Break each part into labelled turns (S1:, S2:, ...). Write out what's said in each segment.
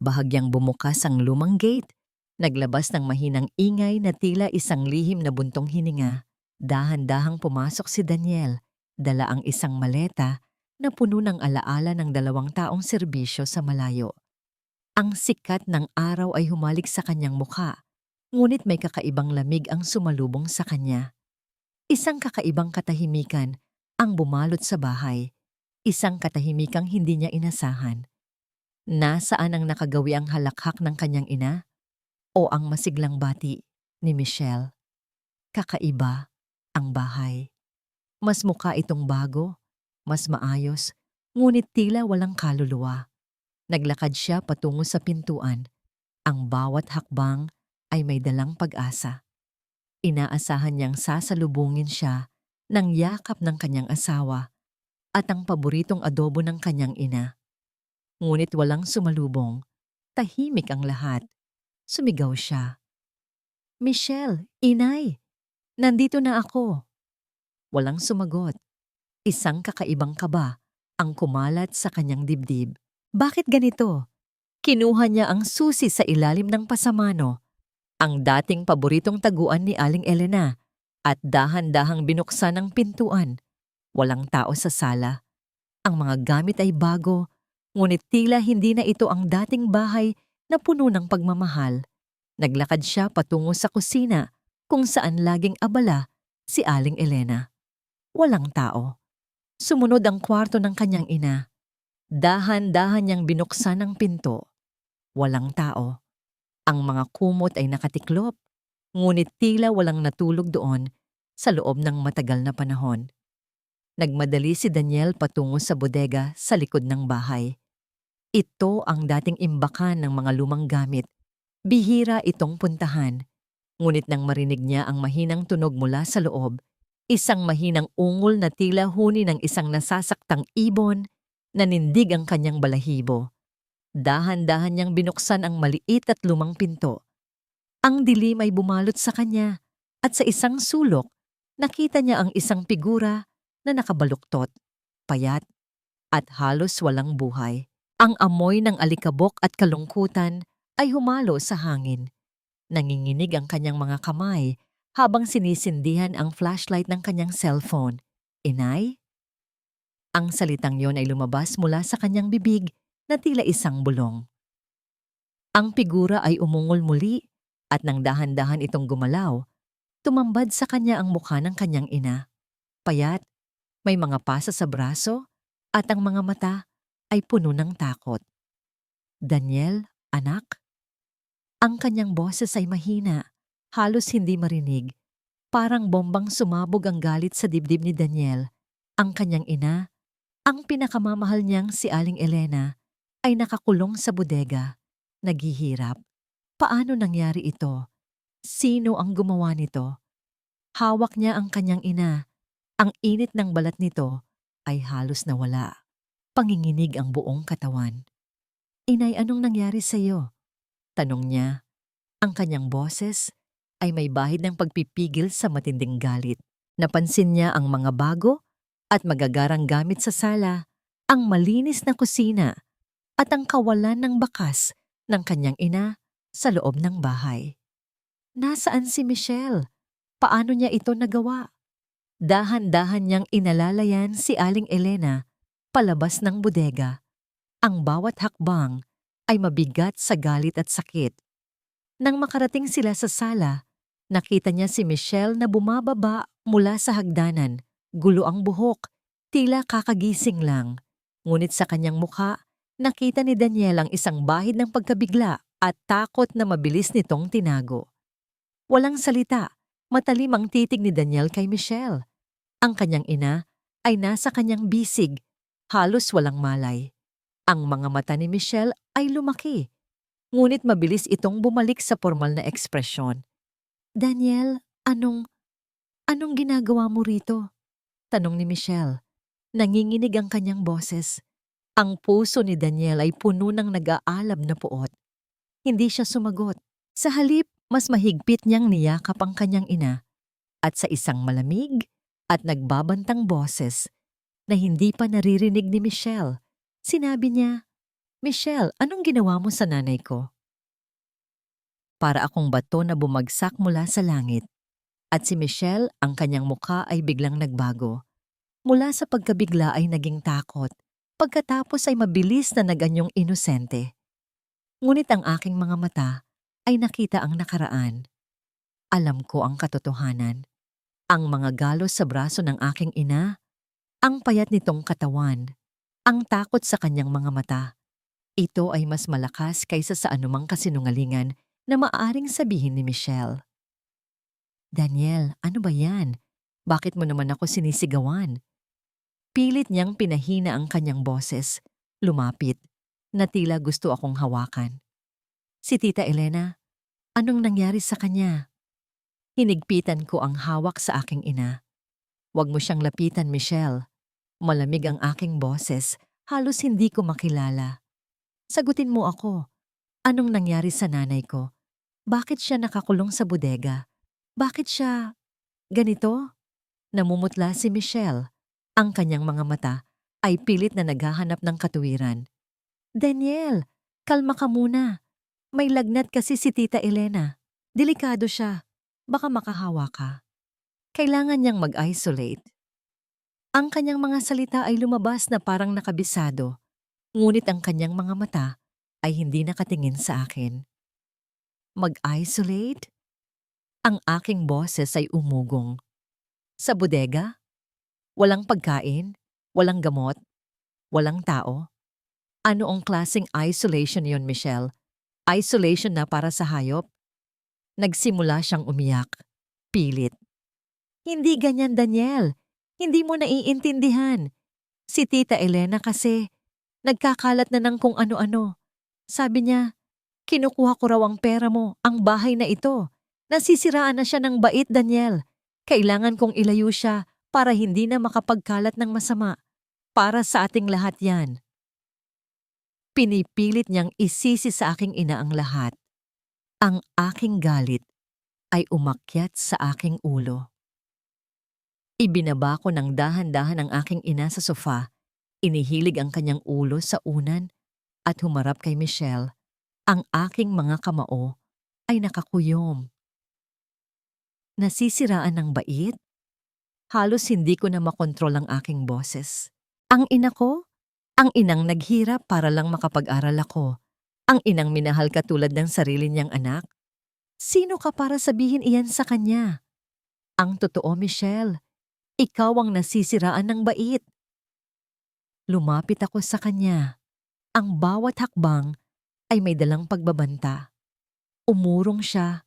S1: Bahagyang bumukas ang lumang gate. Naglabas ng mahinang ingay na tila isang lihim na buntong hininga. Dahan-dahang pumasok si Daniel, dala ang isang maleta na puno ng alaala ng 2 taong serbisyo sa malayo. Ang sikat ng araw ay humalik sa kanyang mukha, ngunit may kakaibang lamig ang sumalubong sa kanya. Isang kakaibang katahimikan ang bumalot sa bahay, isang katahimikang hindi niya inasahan. Nasaan ang nakagawi ang halakhak ng kanyang ina o ang masiglang bati ni Michelle? Kakaiba ang bahay. Mas mukha itong bago, mas maayos, ngunit tila walang kaluluwa. Naglakad siya patungo sa pintuan. Ang bawat hakbang ay may dalang pag-asa. Inaasahan niyang sasalubungin siya ng yakap ng kanyang asawa at ang paboritong adobo ng kanyang ina. Ngunit walang sumalubong. Tahimik ang lahat. Sumigaw siya. "Michelle, inay, nandito na ako." Walang sumagot. Isang kakaibang kaba ang kumalat sa kanyang dibdib. Bakit ganito? Kinuha niya ang susi sa ilalim ng pasamano, ang dating paboritong taguan ni Aling Elena, at dahan-dahang binuksan ang pintuan. Walang tao sa sala. Ang mga gamit ay bago, ngunit tila hindi na ito ang dating bahay na puno ng pagmamahal. Naglakad siya patungo sa kusina kung saan laging abala si Aling Elena. Walang tao. Sumunod ang kwarto ng kanyang ina. Dahan-dahan niyang binuksan ang pinto. Walang tao. Ang mga kumot ay nakatiklop, ngunit tila walang natulog doon sa loob ng matagal na panahon. Nagmadali si Daniel patungo sa bodega sa likod ng bahay. Ito ang dating imbakan ng mga lumang gamit. Bihira itong puntahan. Ngunit nang marinig niya ang mahinang tunog mula sa loob, isang mahinang ungol na tila huni ng isang nasasaktang ibon, nanindig ang kanyang balahibo. Dahan-dahan niyang binuksan ang maliit at lumang pinto. Ang dilim ay bumalot sa kanya at sa isang sulok, nakita niya ang isang figura na nakabaluktot, payat, at halos walang buhay. Ang amoy ng alikabok at kalungkutan ay humalo sa hangin. Nanginginig ang kanyang mga kamay habang sinisindihan ang flashlight ng kanyang cellphone. "Inay?" Ang salitang yon ay lumabas mula sa kanyang bibig na tila isang bulong. Ang figura ay umungol muli at nang dahan-dahan itong gumalaw, tumambad sa kanya ang mukha ng kanyang ina. Payat, may mga pasa sa braso at ang mga mata ay puno ng takot. "Daniel, anak?" Ang kanyang boses ay mahina, halos hindi marinig. Parang bombang sumabog ang galit sa dibdib ni Daniel. Ang kanyang ina, ang pinakamamahal niyang si Aling Elena, ay nakakulong sa bodega, naghihirap. Paano nangyari ito? Sino ang gumawa nito? Hawak niya ang kanyang ina. Ang init ng balat nito ay halos nawala. Panginginig ang buong katawan. "Inay, anong nangyari sa iyo?" Tanong niya. Ang kanyang boses ay may bahid ng pagpipigil sa matinding galit. Napansin niya ang mga bago at magagarang gamit sa sala, ang malinis na kusina, at ang kawalan ng bakas ng kanyang ina sa loob ng bahay. Nasaan si Michelle? Paano niya ito nagawa? Dahan-dahan niyang inalalayan si Aling Elena palabas ng bodega. Ang bawat hakbang ay mabigat sa galit at sakit. Nang makarating sila sa sala, nakita niya si Michelle na bumababa mula sa hagdanan. Gulo ang buhok, tila kakagising lang. Ngunit sa kanyang mukha, nakita ni Daniel ang isang bahid ng pagkabigla at takot na mabilis nitong tinago. Walang salita, matalim ang titig ni Daniel kay Michelle. Ang kanyang ina ay nasa kanyang bisig, halos walang malay. Ang mga mata ni Michelle ay lumaki, ngunit mabilis itong bumalik sa formal na ekspresyon. "Daniel, anong ginagawa mo rito?" Tanong ni Michelle. Nanginginig ang kanyang boses. Ang puso ni Daniel ay puno ng nag-aalab na puot. Hindi siya sumagot. Sa halip, mas mahigpit niyang niyakap ang kanyang ina. At sa isang malamig at nagbabantang boses na hindi pa naririnig ni Michelle, sinabi niya, Michelle, anong ginawa mo sa nanay ko? Para akong bato na bumagsak mula sa langit. At si Michelle, ang kanyang mukha ay biglang nagbago. Mula sa pagkabigla ay naging takot. Pagkatapos ay mabilis na naganyong inosente. Ngunit ang aking mga mata ay nakita ang nakaraan. Alam ko ang katotohanan. Ang mga galos sa braso ng aking ina, ang payat nitong katawan, ang takot sa kanyang mga mata. Ito ay mas malakas kaysa sa anumang kasinungalingan na maaaring sabihin ni Michelle. Daniel, ano ba yan? Bakit mo naman ako sinisigawan? Pilit niyang pinahina ang kanyang boses. Lumapit, na tila gusto akong hawakan. Si Tita Elena, anong nangyari sa kanya? Hinigpitan ko ang hawak sa aking ina. Huwag mo siyang lapitan, Michelle. Malamig ang aking boses, halos hindi ko makilala. Sagutin mo ako. Anong nangyari sa nanay ko? Bakit siya nakakulong sa bodega? Bakit siya ganito? Namumutla si Michelle. Ang kanyang mga mata ay pilit na naghahanap ng katuwiran. Daniel, kalma ka muna. May lagnat kasi si Tita Elena. Delikado siya. Baka makahawa ka. Kailangan niyang mag-isolate. Ang kanyang mga salita ay lumabas na parang nakabisado, ngunit ang kanyang mga mata ay hindi nakatingin sa akin. Mag-isolate? Ang aking boses ay umugong. Sa bodega? Walang pagkain? Walang gamot? Walang tao? Ano ang klaseng isolation yon, Michelle? Isolation na para sa hayop? Nagsimula siyang umiyak. Pilit. Hindi ganyan, Daniel. Hindi mo naiintindihan. Si Tita Elena kasi, nagkakalat na ng kung ano-ano. Sabi niya, kinukuha ko raw ang pera mo, ang bahay na ito. Nasisiraan na siya ng bait, Daniel. Kailangan kong ilayo siya para hindi na makapagkalat ng masama. Para sa ating lahat yan. Pinipilit niyang isisi sa aking ina ang lahat. Ang aking galit ay umakyat sa aking ulo. Ibinaba ko ng dahan-dahan ang aking ina sa sofa. Inihilig ang kanyang ulo sa unan at humarap kay Michelle. Ang aking mga kamao ay nakakuyom. Nasisiraan ng bait? Halos hindi ko na makontrol ang aking boses. Ang ina ko? Ang inang naghirap para lang makapag-aral ako. Ang inang minahal katulad ng sarili niyang anak. Sino ka para sabihin iyan sa kanya? Ang totoo, Michelle, ikaw ang nasisiraan ng bait. Lumapit ako sa kanya. Ang bawat hakbang ay may dalang pagbabanta. Umurong siya.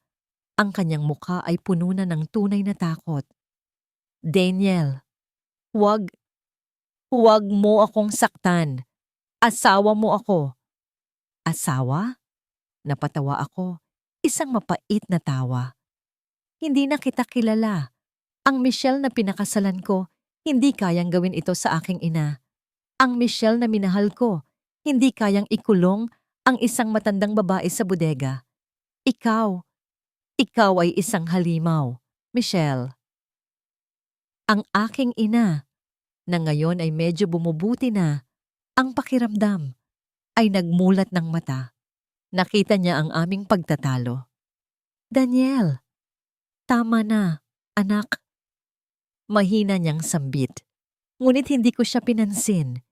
S1: Ang kanyang mukha ay puno na ng tunay na takot. Daniel, huwag mo akong saktan. Asawa mo ako. Asawa? Napatawa ako. Isang mapait na tawa. Hindi na kita kilala. Ang Michelle na pinakasalan ko, hindi kayang gawin ito sa aking ina. Ang Michelle na minahal ko, hindi kayang ikulong ang isang matandang babae sa bodega. Ikaw ay isang halimaw, Michelle. Ang aking ina, na ngayon ay medyo bumubuti na, ang pakiramdam, ay nagmulat ng mata. Nakita niya ang aming pagtatalo. Daniel, tama na, anak. Mahina niyang sambit. Ngunit hindi ko siya pinansin.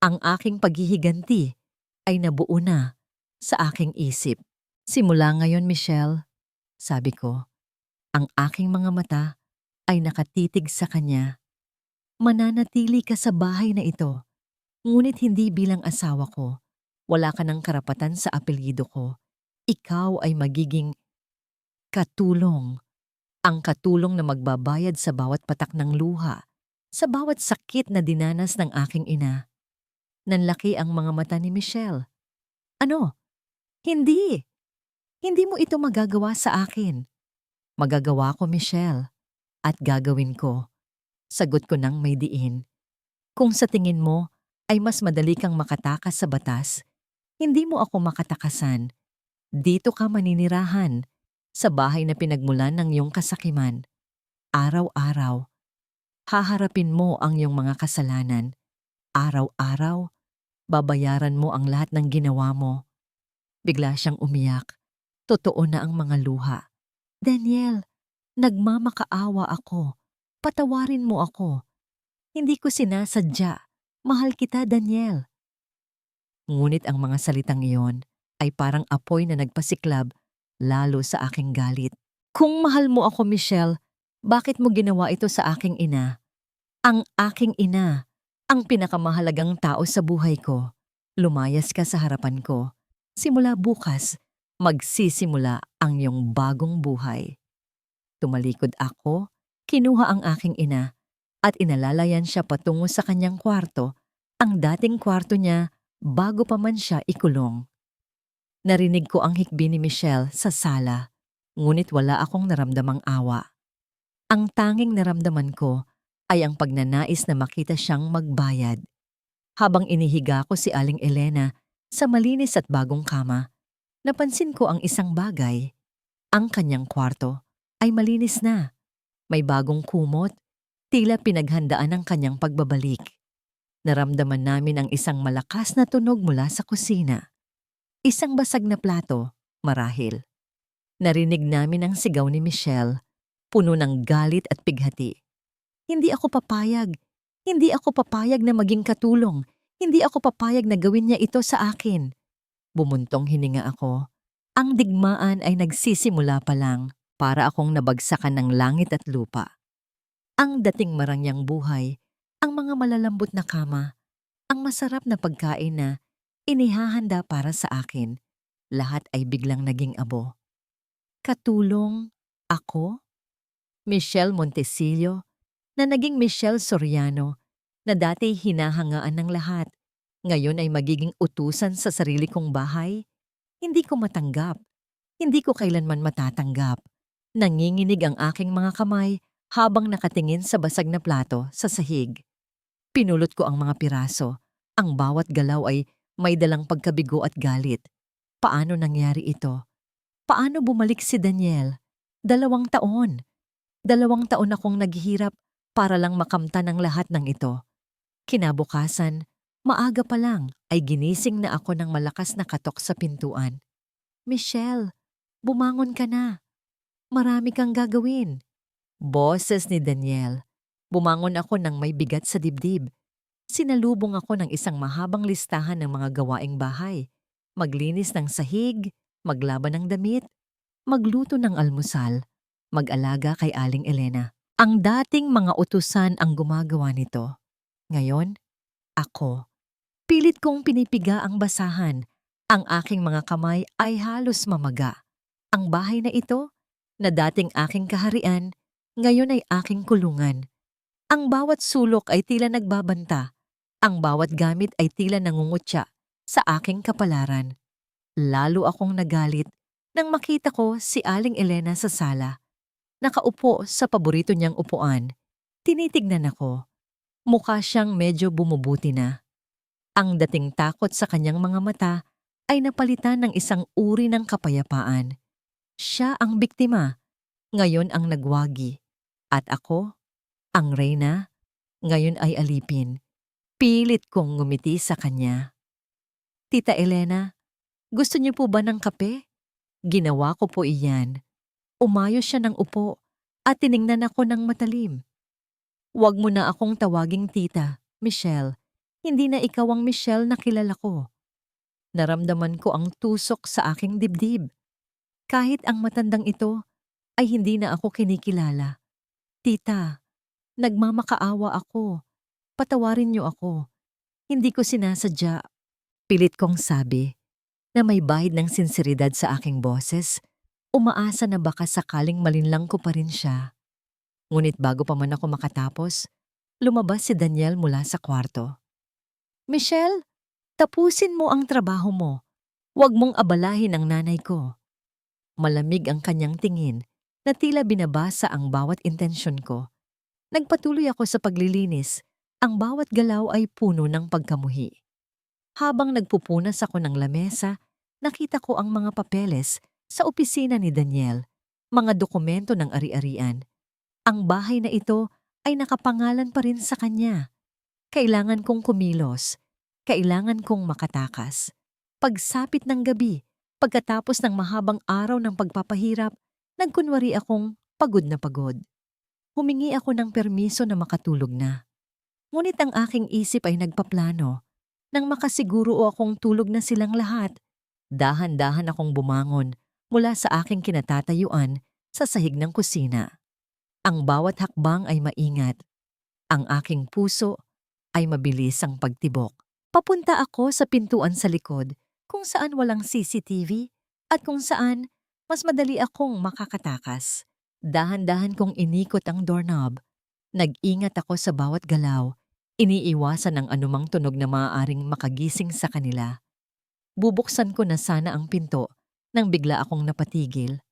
S1: Ang aking paghihiganti ay nabuo na sa aking isip. Simula ngayon, Michelle, sabi ko, ang aking mga mata ay nakatitig sa kanya. Mananatili ka sa bahay na ito, ngunit hindi bilang asawa ko. Wala ka ng karapatan sa apelyido ko. Ikaw ay magiging katulong. Ang katulong na magbabayad sa bawat patak ng luha, sa bawat sakit na dinanas ng aking ina. Nanlaki ang mga mata ni Michelle. Ano? Hindi. Hindi mo ito magagawa sa akin. Magagawa ko, Michelle. At gagawin ko. Sagot ko ng may diin. Kung sa tingin mo ay mas madali kang makatakas sa batas, hindi mo ako makatakasan. Dito ka maninirahan, sa bahay na pinagmulan ng iyong kasakiman. Araw-araw, haharapin mo ang iyong mga kasalanan. Araw-araw, Babayaran mo ang lahat ng ginawa mo. Bigla siyang umiyak. Totoo na ang mga luha. Daniel, nagmamakaawa ako. Patawarin mo ako. Hindi ko sinasadya. Mahal kita, Daniel. Ngunit ang mga salitang iyon ay parang apoy na nagpasiklab lalo sa aking galit. Kung mahal mo ako, Michelle, bakit mo ginawa ito sa aking ina? Ang aking ina, ang pinakamahalagang tao sa buhay ko. Lumayas ka sa harapan ko. Simula bukas, magsisimula ang iyong bagong buhay. Tumalikod ako, kinuha ang aking ina, at inalalayan siya patungo sa kanyang kwarto, ang dating kwarto niya bago pa man siya ikulong. Narinig ko ang hikbi ni Michelle sa sala, ngunit wala akong naramdamang awa. Ang tanging naramdaman ko ay ang pagnanais na makita siyang magbayad. Habang inihiga ko si Aling Elena sa malinis at bagong kama, napansin ko ang isang bagay. Ang kanyang kwarto ay malinis na. May bagong kumot, tila pinaghandaan ang kanyang pagbabalik. Naramdaman namin ang isang malakas na tunog mula sa kusina. Isang basag na plato, marahil. Narinig namin ang sigaw ni Michelle, puno ng galit at pighati. Hindi ako papayag. Hindi ako papayag na maging katulong. Hindi ako papayag na gawin niya ito sa akin. Bumuntong hininga ako. Ang digmaan ay nagsisimula pa lang para akong nabagsakan ng langit at lupa. Ang dating marangyang buhay, ang mga malalambot na kama, ang masarap na pagkain na inihahanda para sa akin, lahat ay biglang naging abo. Katulong? Ako? Michelle Montesillo, na naging Michelle Soriano, na dati hinahangaan ng lahat, ngayon ay magiging utusan sa sarili kong bahay? Hindi ko matanggap. Hindi ko kailanman matatanggap. Nanginginig ang aking mga kamay habang nakatingin sa basag na plato sa sahig. Pinulot ko ang mga piraso. Ang bawat galaw ay may dalang pagkabigo at galit. Paano nangyari ito? Paano bumalik si Daniel? 2 taon. 2 taon akong naghihirap para lang makamtan ang lahat ng ito. Kinabukasan, maaga pa lang ay ginising na ako ng malakas na katok sa pintuan. Michelle, bumangon ka na. Marami kang gagawin. Boses ni Daniel. Bumangon ako ng may bigat sa dibdib. Sinalubong ako ng isang mahabang listahan ng mga gawaing bahay. Maglinis ng sahig, maglaban ng damit, magluto ng almusal, mag-alaga kay Aling Elena. Ang dating mga utusan ang gumagawa nito. Ngayon, ako. Pilit kong pinipiga ang basahan. Ang aking mga kamay ay halos mamaga. Ang bahay na ito, na dating aking kaharian, ngayon ay aking kulungan. Ang bawat sulok ay tila nagbabanta. Ang bawat gamit ay tila nangungutya sa aking kapalaran. Lalo akong nagalit nang makita ko si Aling Elena sa sala. Nakaupo sa paborito niyang upuan. Tinitignan ako. Mukha siyang medyo bumubuti na. Ang dating takot sa kanyang mga mata ay napalitan ng isang uri ng kapayapaan. Siya ang biktima, ngayon ang nagwagi. At ako, ang reyna, ngayon ay alipin. Pilit kong ngumiti sa kanya. Tita Elena, gusto niyo po ba ng kape? Ginawa ko po iyan. Umayos siya ng upo at tiningnan ako ng matalim. Huwag mo na akong tawaging tita, Michelle. Hindi na ikaw ang Michelle na kilala ko. Naramdaman ko ang tusok sa aking dibdib. Kahit ang matandang ito ay hindi na ako kinikilala. Tita, nagmamakaawa ako. Patawarin niyo ako. Hindi ko sinasadya. Pilit kong sabi na may bahid ng sinseridad sa aking boses. Umaasa na baka sakaling malinlang ko pa rin siya. Ngunit bago pa man ako makatapos, lumabas si Daniel mula sa kwarto. Michelle, tapusin mo ang trabaho mo. Huwag mong abalahin ang nanay ko. Malamig ang kanyang tingin na tila binabasa ang bawat intensyon ko. Nagpatuloy ako sa paglilinis. Ang bawat galaw ay puno ng pagkamuhi. Habang nagpupunas ako ng lamesa, nakita ko ang mga papeles sa opisina ni Daniel, mga dokumento ng ari-arian. Ang bahay na ito ay nakapangalan pa rin sa kanya. Kailangan kong kumilos. Kailangan kong makatakas. Pagsapit ng gabi, pagkatapos ng mahabang araw ng pagpapahirap, nagkunwari akong pagod na pagod. Humingi ako ng permiso na makatulog na. Ngunit ang aking isip ay nagpaplano. Nang makasiguro akong tulog na silang lahat, dahan-dahan akong bumangon mula sa aking kinatatayuan sa sahig ng kusina. Ang bawat hakbang ay maingat. Ang aking puso ay mabilis ang pagtibok. Papunta ako sa pintuan sa likod kung saan walang CCTV at kung saan mas madali akong makakatakas. Dahan-dahan kong inikot ang doorknob. Nag-ingat ako sa bawat galaw. Iniiwasan ang anumang tunog na maaaring makagising sa kanila. Bubuksan ko na sana ang pinto nang bigla akong napatigil.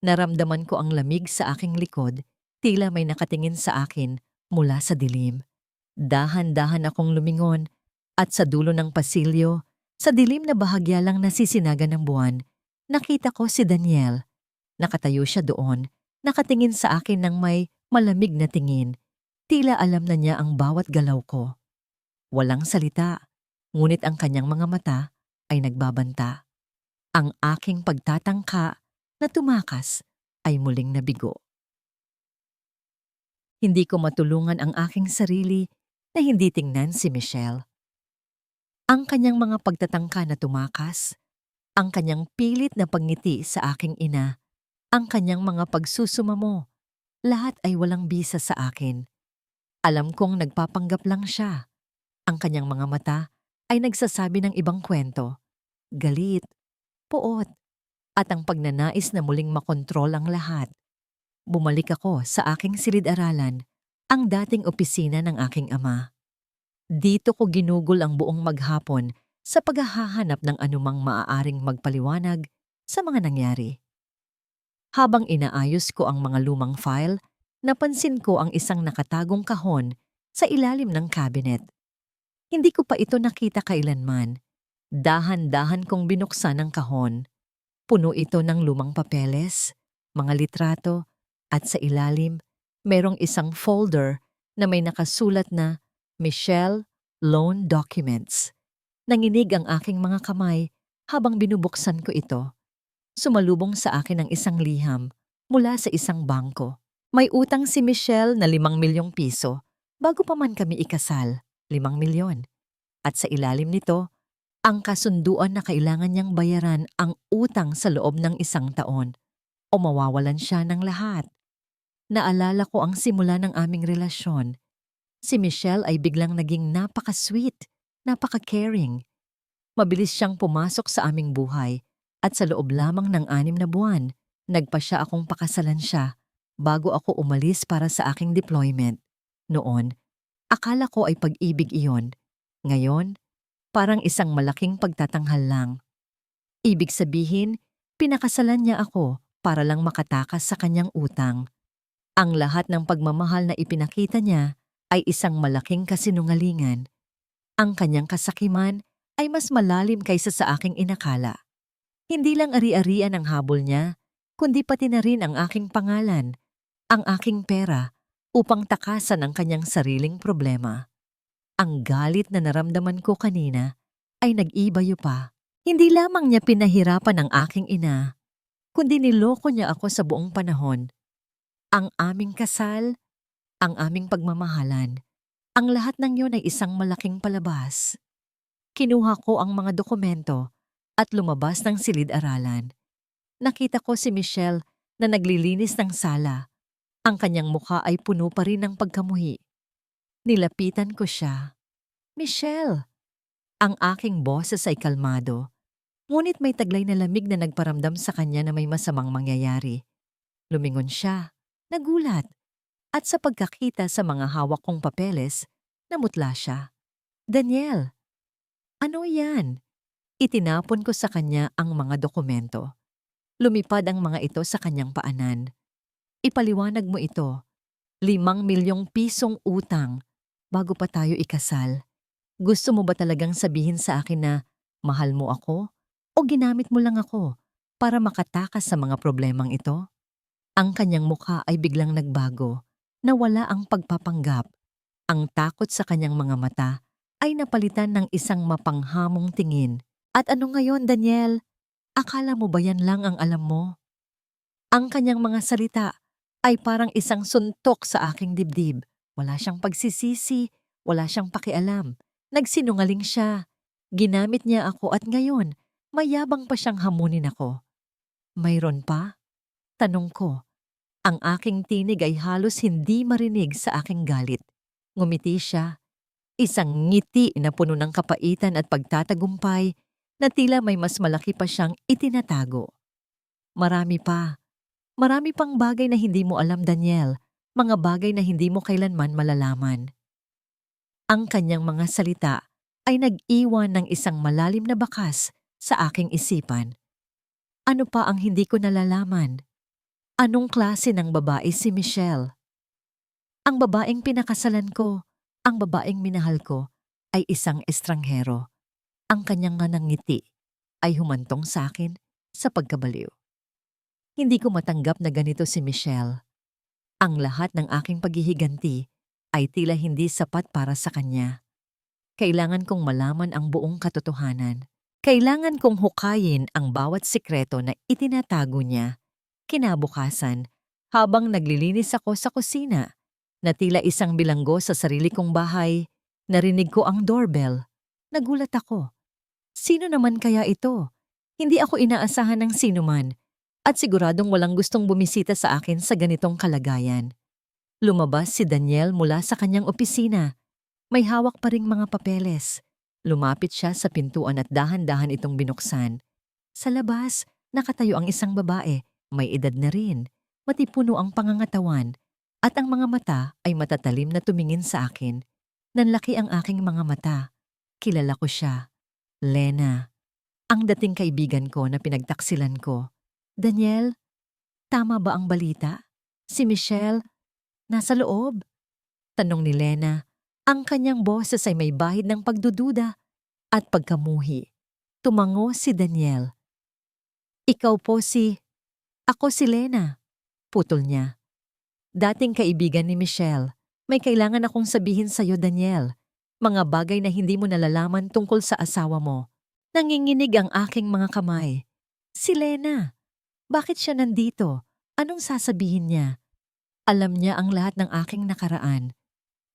S1: Naramdaman ko ang lamig sa aking likod, tila may nakatingin sa akin mula sa dilim. Dahan-dahan akong lumingon at sa dulo ng pasilyo, sa dilim na bahagya lang nasisinaga ng buwan, nakita ko si Daniel. Nakatayo siya doon, nakatingin sa akin ng may malamig na tingin. Tila alam na niya ang bawat galaw ko. Walang salita, ngunit ang kanyang mga mata ay nagbabanta. Ang aking pagtatangka na tumakas ay muling nabigo. Hindi ko matulungan ang aking sarili na hindi tingnan si Michelle. Ang kanyang mga pagtatangka na tumakas, ang kanyang pilit na pagngiti sa aking ina, ang kanyang mga pagsusumamo, lahat ay walang bisa sa akin. Alam kong nagpapanggap lang siya. Ang kanyang mga mata ay nagsasabi ng ibang kwento. Galit, puot, at ang pagnanais na muling makontrol ang lahat. Bumalik ako sa aking silid-aralan, ang dating opisina ng aking ama. Dito ko ginugol ang buong maghapon sa paghahanap ng anumang maaaring magpaliwanag sa mga nangyari. Habang inaayos ko ang mga lumang file, napansin ko ang isang nakatagong kahon sa ilalim ng cabinet. Hindi ko pa ito nakita kailanman. Dahan-dahan kong binuksan ang kahon. Puno ito ng lumang papeles, mga litrato, at sa ilalim, merong isang folder na may nakasulat na Michelle Loan Documents. Nanginig ang aking mga kamay habang binubuksan ko ito. Sumalubong sa akin ang isang liham mula sa isang bangko. May utang si Michelle na 5 milyong piso bago pa man kami ikasal, 5 milyon. At sa ilalim nito, ang kasunduan na kailangan niyang bayaran ang utang sa loob ng 1 taon o mawawalan siya ng lahat. Naalala ko ang simula ng aming relasyon. Si Michelle ay biglang naging napaka-sweet, napaka-caring. Mabilis siyang pumasok sa aming buhay at sa loob lamang ng 6 na buwan, nagpa siya akong pakasalan siya bago ako umalis para sa aking deployment. Noon, akala ko ay pag-ibig iyon. Ngayon, parang isang malaking pagtatanghal lang. Ibig sabihin, pinakasalan niya ako para lang makatakas sa kanyang utang. Ang lahat ng pagmamahal na ipinakita niya ay isang malaking kasinungalingan. Ang kanyang kasakiman ay mas malalim kaysa sa aking inakala. Hindi lang ari-arian ang habol niya, kundi pati na rin ang aking pangalan, ang aking pera, upang takasan ang kanyang sariling problema. Ang galit na naramdaman ko kanina ay nag-ibayo pa. Hindi lamang niya pinahirapan ang aking ina, kundi niloko niya ako sa buong panahon. Ang aming kasal, ang aming pagmamahalan, ang lahat ng yun ay isang malaking palabas. Kinuha ko ang mga dokumento at lumabas ng silid-aralan. Nakita ko si Michelle na naglilinis ng sala. Ang kanyang mukha ay puno pa rin ng pagkamuhi. Nilapitan ko siya. Michelle! Ang aking boses ay kalmado, ngunit may taglay na lamig na nagparamdam sa kanya na may masamang mangyayari. Lumingon siya, nagulat, at sa pagkakita sa mga hawak kong papeles, namutla siya. Daniel! Ano yan? Itinapon ko sa kanya ang mga dokumento. Lumipad ang mga ito sa kanyang paanan. Ipaliwanag mo ito. 5 milyong pisong utang bago pa tayo ikasal. Gusto mo ba talagang sabihin sa akin na mahal mo ako o ginamit mo lang ako para makatakas sa mga problemang ito? Ang kanyang mukha ay biglang nagbago, nawala ang pagpapanggap, ang takot sa kanyang mga mata ay napalitan ng isang mapanghamong tingin. At ano ngayon, Daniel? Akala mo ba yan lang ang alam mo? Ang kanyang mga salita ay parang isang suntok sa aking dibdib. Wala siyang pagsisisi, wala siyang pakialam. Nagsinungaling siya. Ginamit niya ako at ngayon, mayabang pa siyang hamunin ako. Mayroon pa? Tanong ko. Ang aking tinig ay halos hindi marinig sa aking galit. Ngumiti siya. Isang ngiti na puno ng kapaitan at pagtatagumpay na tila may mas malaki pa siyang itinatago. Marami pa. Marami pang bagay na hindi mo alam, Daniel. Mga bagay na hindi mo kailanman malalaman. Ang kanyang mga salita ay nag-iwan ng isang malalim na bakas sa aking isipan. Ano pa ang hindi ko nalalaman? Anong klase ng babae si Michelle? Ang babaeng pinakasalan ko, ang babaeng minahal ko, ay isang estranghero. Ang kanyang ngiti ay humantong sa akin sa pagkabaliw. Hindi ko matanggap na ganito si Michelle. Ang lahat ng aking paghihiganti ay tila hindi sapat para sa kanya. Kailangan kong malaman ang buong katotohanan. Kailangan kong hukayin ang bawat sikreto na itinatago niya. Kinabukasan, habang naglilinis ako sa kusina, na tila isang bilanggo sa sarili kong bahay, narinig ko ang doorbell. Nagulat ako. Sino naman kaya ito? Hindi ako inaasahan ng sinuman at siguradong walang gustong bumisita sa akin sa ganitong kalagayan. Lumabas si Daniel mula sa kanyang opisina. May hawak pa ring mga papeles. Lumapit siya sa pintuan at dahan-dahan itong binuksan. Sa labas, nakatayo ang isang babae. May edad na rin. Matipuno ang pangangatawan. At ang mga mata ay matatalim na tumingin sa akin. Nanlaki ang aking mga mata. Kilala ko siya. Lena. Ang dating kaibigan ko na pinagtaksilan ko. Daniel, tama ba ang balita? Si Michelle, nasa loob? Tanong ni Lena. Ang kanyang boses ay may bahid ng pagdududa at pagkamuhi. Tumango si Daniel. Ikaw po Ako si Lena. Putol niya. Dating kaibigan ni Michelle. May kailangan akong sabihin sa'yo, Daniel. Mga bagay na hindi mo nalalaman tungkol sa asawa mo. Nanginginig ang aking mga kamay. Si Lena. Bakit siya nandito? Anong sasabihin niya? Alam niya ang lahat ng aking nakaraan.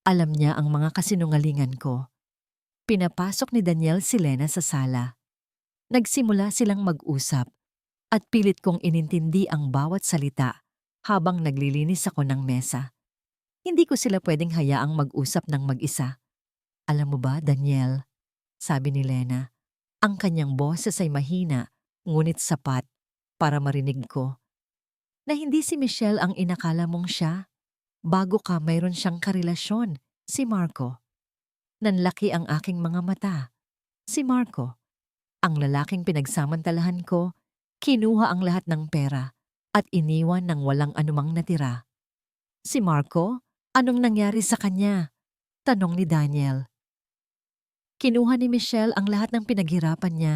S1: Alam niya ang mga kasinungalingan ko. Pinapasok ni Daniel si Lena sa sala. Nagsimula silang mag-usap at pilit kong inintindi ang bawat salita habang naglilinis ako ng mesa. Hindi ko sila pwedeng hayaang mag-usap ng mag-isa. Alam mo ba, Daniel, sabi ni Lena, ang kanyang boses ay mahina ngunit sapat para marinig ko, na hindi si Michelle ang inakala mong siya. Bago ka mayroon siyang karelasyon, si Marco. Nanlaki ang aking mga mata. Si Marco, ang lalaking pinagsamantalahan ko, kinuha ang lahat ng pera at iniwan ng walang anumang natira. Si Marco, anong nangyari sa kanya? Tanong ni Daniel. Kinuha ni Michelle ang lahat ng pinaghirapan niya.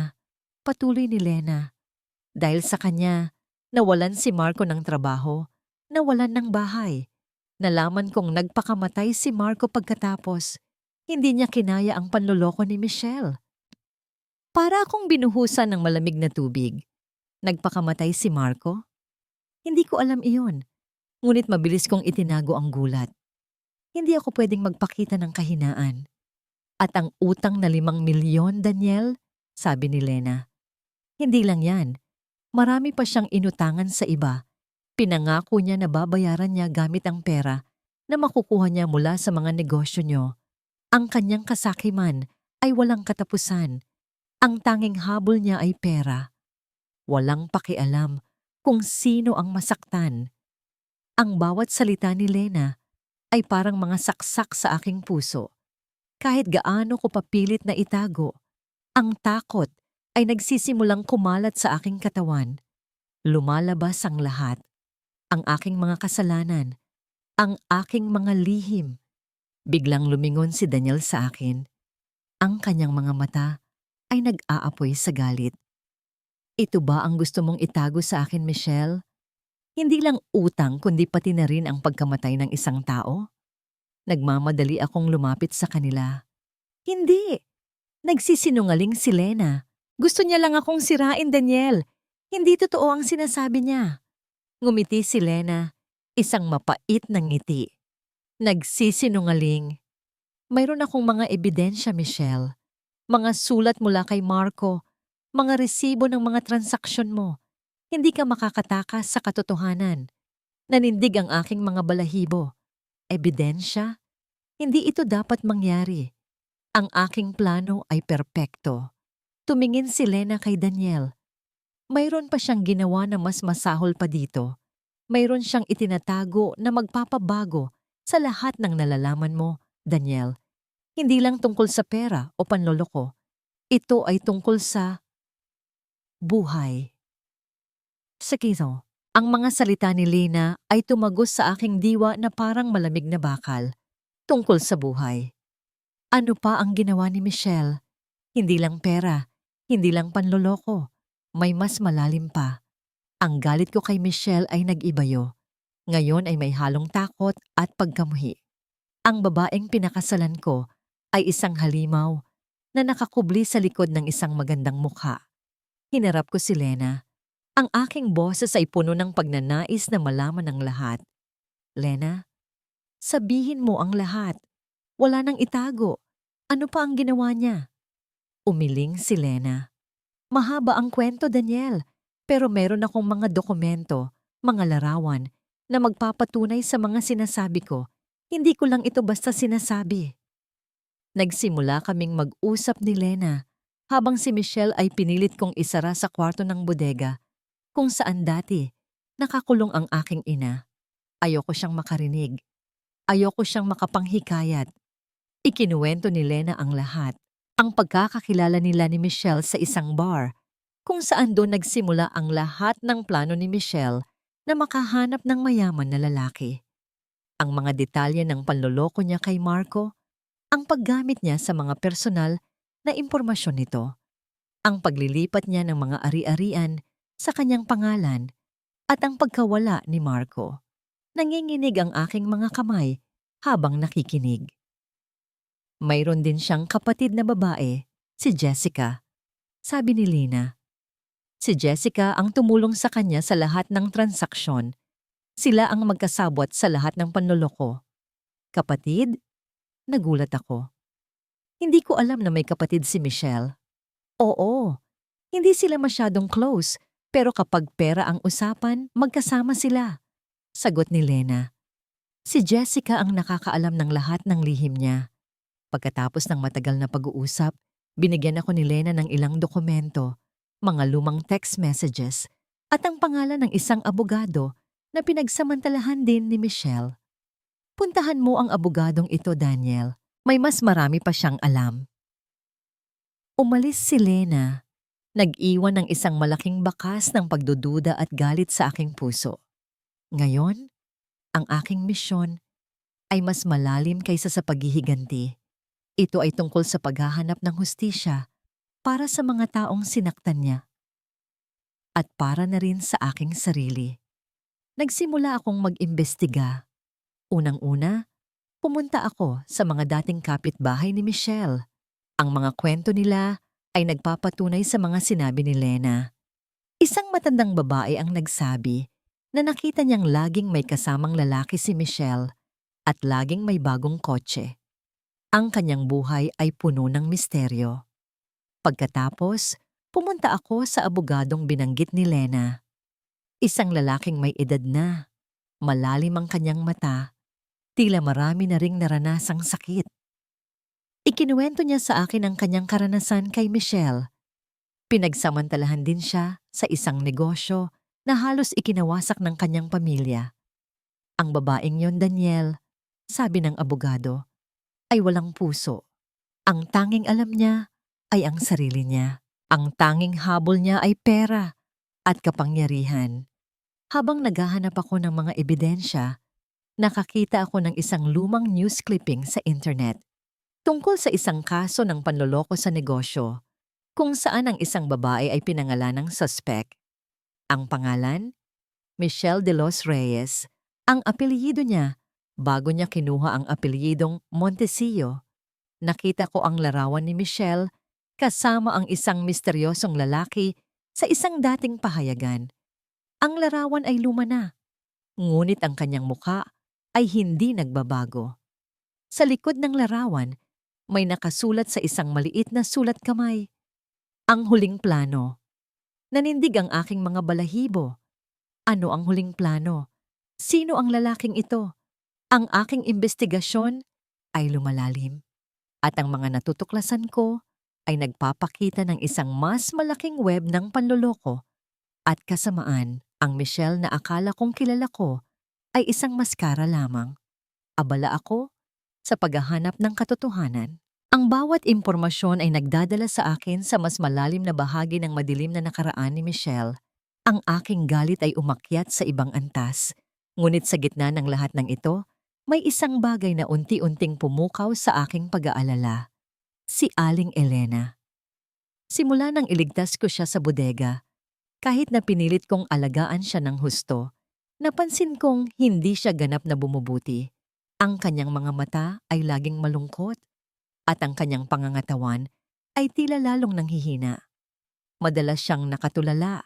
S1: Patuloy ni Lena. Dahil sa kanya, nawalan si Marco ng trabaho, nawalan ng bahay. Nalaman kong nagpakamatay si Marco pagkatapos. Hindi niya kinaya ang panloloko ni Michelle. Para akong binuhusan ng malamig na tubig. Nagpakamatay si Marco? Hindi ko alam iyon. Ngunit mabilis kong itinago ang gulat. Hindi ako pwedeng magpakita ng kahinaan. At ang utang na 5 milyon, Daniel, sabi ni Lena. Hindi lang yan. Marami pa siyang inutangan sa iba. Pinangako niya na babayaran niya gamit ang pera na makukuha niya mula sa mga negosyo niyo. Ang kanyang kasakiman ay walang katapusan. Ang tanging habol niya ay pera. Walang pakialam kung sino ang masaktan. Ang bawat salita ni Lena ay parang mga saksak sa aking puso. Kahit gaano ko papilit na itago, ang takot ay nagsisimulang kumalat sa aking katawan. Lumalabas ang lahat. Ang aking mga kasalanan, ang aking mga lihim. Biglang lumingon si Daniel sa akin. Ang kanyang mga mata ay nag-aapoy sa galit. Ito ba ang gusto mong itago sa akin, Michelle? Hindi lang utang kundi pati na rin ang pagkamatay ng isang tao? Nagmamadali akong lumapit sa kanila. Hindi. Nagsisinungaling si Lena. Gusto niya lang akong sirain, Daniel. Hindi totoo ang sinasabi niya. Ngumiti si Lena, isang mapait na ngiti. Nagsisinungaling. Mayroon akong mga ebidensya, Michelle. Mga sulat mula kay Marco, mga resibo ng mga transaksyon mo. Hindi ka makakatakas sa katotohanan. Nanindig ang aking mga balahibo. Ebidensya? Hindi ito dapat mangyari. Ang aking plano ay perpekto. Tumingin si Lena kay Daniel. Mayroon pa siyang ginawa na mas masahol pa dito. Mayroon siyang itinatago na magpapabago sa lahat ng nalalaman mo, Daniel. Hindi lang tungkol sa pera o panloloko. Ito ay tungkol sa buhay. Sakito, ang mga salita ni Lena ay tumagos sa aking diwa na parang malamig na bakal. Tungkol sa buhay. Ano pa ang ginawa ni Michelle? Hindi lang pera, hindi lang panloloko. May mas malalim pa. Ang galit ko kay Michelle ay nag-ibayo. Ngayon ay may halong takot at pagkamuhi. Ang babaeng pinakasalan ko ay isang halimaw na nakakubli sa likod ng isang magandang mukha. Hinarap ko si Lena. Ang aking boses ay puno ng pagnanais na malaman ang lahat. Lena, sabihin mo ang lahat. Wala nang itago. Ano pa ang ginawa niya? Umiling si Lena. Mahaba ang kwento, Daniel. Pero meron akong mga dokumento, mga larawan, na magpapatunay sa mga sinasabi ko. Hindi ko lang ito basta sinasabi. Nagsimula kaming mag-usap ni Lena habang si Michelle ay pinilit kong isara sa kwarto ng bodega kung saan dati nakakulong ang aking ina. Ayoko siyang makarinig. Ayoko siyang makapanghikayat. Ikinuwento ni Lena ang lahat. Ang pagkakakilala nila ni Michelle sa isang bar, kung saan doon nagsimula ang lahat ng plano ni Michelle na makahanap ng mayaman na lalaki. Ang mga detalye ng panloloko niya kay Marco, ang paggamit niya sa mga personal na impormasyon nito, ang paglilipat niya ng mga ari-arian sa kanyang pangalan, at ang pagkawala ni Marco. Nanginginig ang aking mga kamay habang nakikinig. Mayroon din siyang kapatid na babae, si Jessica. Sabi ni Lena. Si Jessica ang tumulong sa kanya sa lahat ng transaksyon. Sila ang magkasabwat sa lahat ng panloloko. Kapatid? Nagulat ako. Hindi ko alam na may kapatid si Michelle. Oo, hindi sila masyadong close, pero kapag pera ang usapan, magkasama sila. Sagot ni Lena. Si Jessica ang nakakaalam ng lahat ng lihim niya. Pagkatapos ng matagal na pag-uusap, binigyan ako ni Lena ng ilang dokumento, mga lumang text messages, at ang pangalan ng isang abogado na pinagsamantalahan din ni Michelle. Puntahan mo ang abogadong ito, Daniel. May mas marami pa siyang alam. Umalis si Lena. Nag-iwan ng isang malaking bakas ng pagdududa at galit sa aking puso. Ngayon, ang aking misyon ay mas malalim kaysa sa paghihiganti. Ito ay tungkol sa paghahanap ng hustisya para sa mga taong sinaktan niya. At para na rin sa aking sarili. Nagsimula akong mag-imbestiga. Unang-una, pumunta ako sa mga dating kapitbahay ni Michelle. Ang mga kwento nila ay nagpapatunay sa mga sinabi ni Lena. Isang matandang babae ang nagsabi na nakita niyang laging may kasamang lalaki si Michelle at laging may bagong kotse. Ang kanyang buhay ay puno ng misteryo. Pagkatapos, pumunta ako sa abogadong binanggit ni Lena. Isang lalaking may edad na, malalim ang kanyang mata, tila marami na ring naranasang sakit. Ikinuwento niya sa akin ang kanyang karanasan kay Michelle. Pinagsamantalahan din siya sa isang negosyo na halos ikinawasak ng kanyang pamilya. Ang babaeng yon, Daniel, sabi ng abogado, ay walang puso. Ang tanging alam niya ay ang sarili niya. Ang tanging habol niya ay pera at kapangyarihan. Habang naghahanap ako ng mga ebidensya, nakakita ako ng isang lumang news clipping sa internet tungkol sa isang kaso ng panloloko sa negosyo kung saan ang isang babae ay pinangalan ng suspect. Ang pangalan? Michelle de los Reyes. Ang apelyido niya bago niya kinuha ang apelyidong Montecillo. Nakita ko ang larawan ni Michelle kasama ang isang misteryosong lalaki sa isang dating pahayagan. Ang larawan ay luma na, ngunit ang kanyang muka ay hindi nagbabago. Sa likod ng larawan, may nakasulat sa isang maliit na sulat kamay. Ang huling plano. Nanindig ang aking mga balahibo. Ano ang huling plano? Sino ang lalaking ito? Ang aking investigasyon ay lumalalim. At ang mga natutuklasan ko ay nagpapakita ng isang mas malaking web ng panloloko. At kasamaan, ang Michelle na akala kong kilala ko ay isang maskara lamang. Abala ako sa paghahanap ng katotohanan. Ang bawat impormasyon ay nagdadala sa akin sa mas malalim na bahagi ng madilim na nakaraan ni Michelle. Ang aking galit ay umakyat sa ibang antas. Ngunit sa gitna ng lahat ng ito, may isang bagay na unti-unting pumukaw sa aking pag-aalala. Si Aling Elena. Simula nang iligtas ko siya sa bodega, kahit na pinilit kong alagaan siya ng husto, napansin kong hindi siya ganap na bumubuti. Ang kanyang mga mata ay laging malungkot at ang kanyang pangangatawan ay tila lalong nanghihina. Madalas siyang nakatulala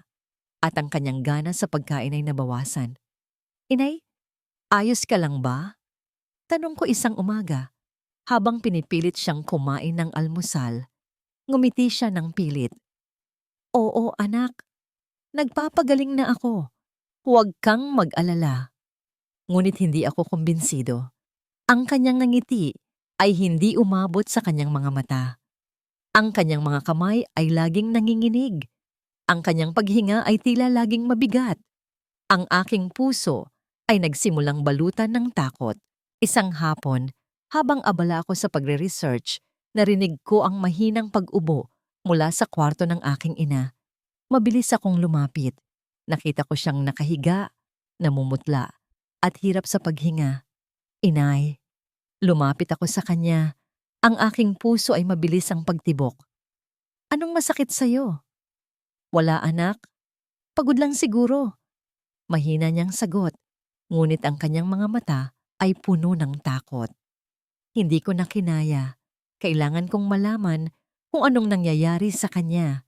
S1: at ang kanyang gana sa pagkain ay nabawasan. Inay, ayos ka lang ba? Tanong ko isang umaga. Habang pinipilit siyang kumain ng almusal, ngumiti siya ng pilit. Oo anak, nagpapagaling na ako. Huwag kang mag-alala. Ngunit hindi ako kumbinsido. Ang kanyang ngiti ay hindi umabot sa kanyang mga mata. Ang kanyang mga kamay ay laging nanginginig. Ang kanyang paghinga ay tila laging mabigat. Ang aking puso ay nagsimulang balutan ng takot. Isang hapon, habang abala ako sa pagre-research, narinig ko ang mahinang pag-ubo mula sa kwarto ng aking ina. Mabilis akong lumapit. Nakita ko siyang nakahiga, namumutla, at hirap sa paghinga. Inay, lumapit ako sa kanya. Ang aking puso ay mabilis ang pagtibok. Anong masakit sa'yo? Wala anak. Pagod lang siguro. Mahina niyang sagot, ngunit ang kanyang mga mata ay puno ng takot. Hindi ko na kinaya. Kailangan kong malaman kung anong nangyayari sa kanya.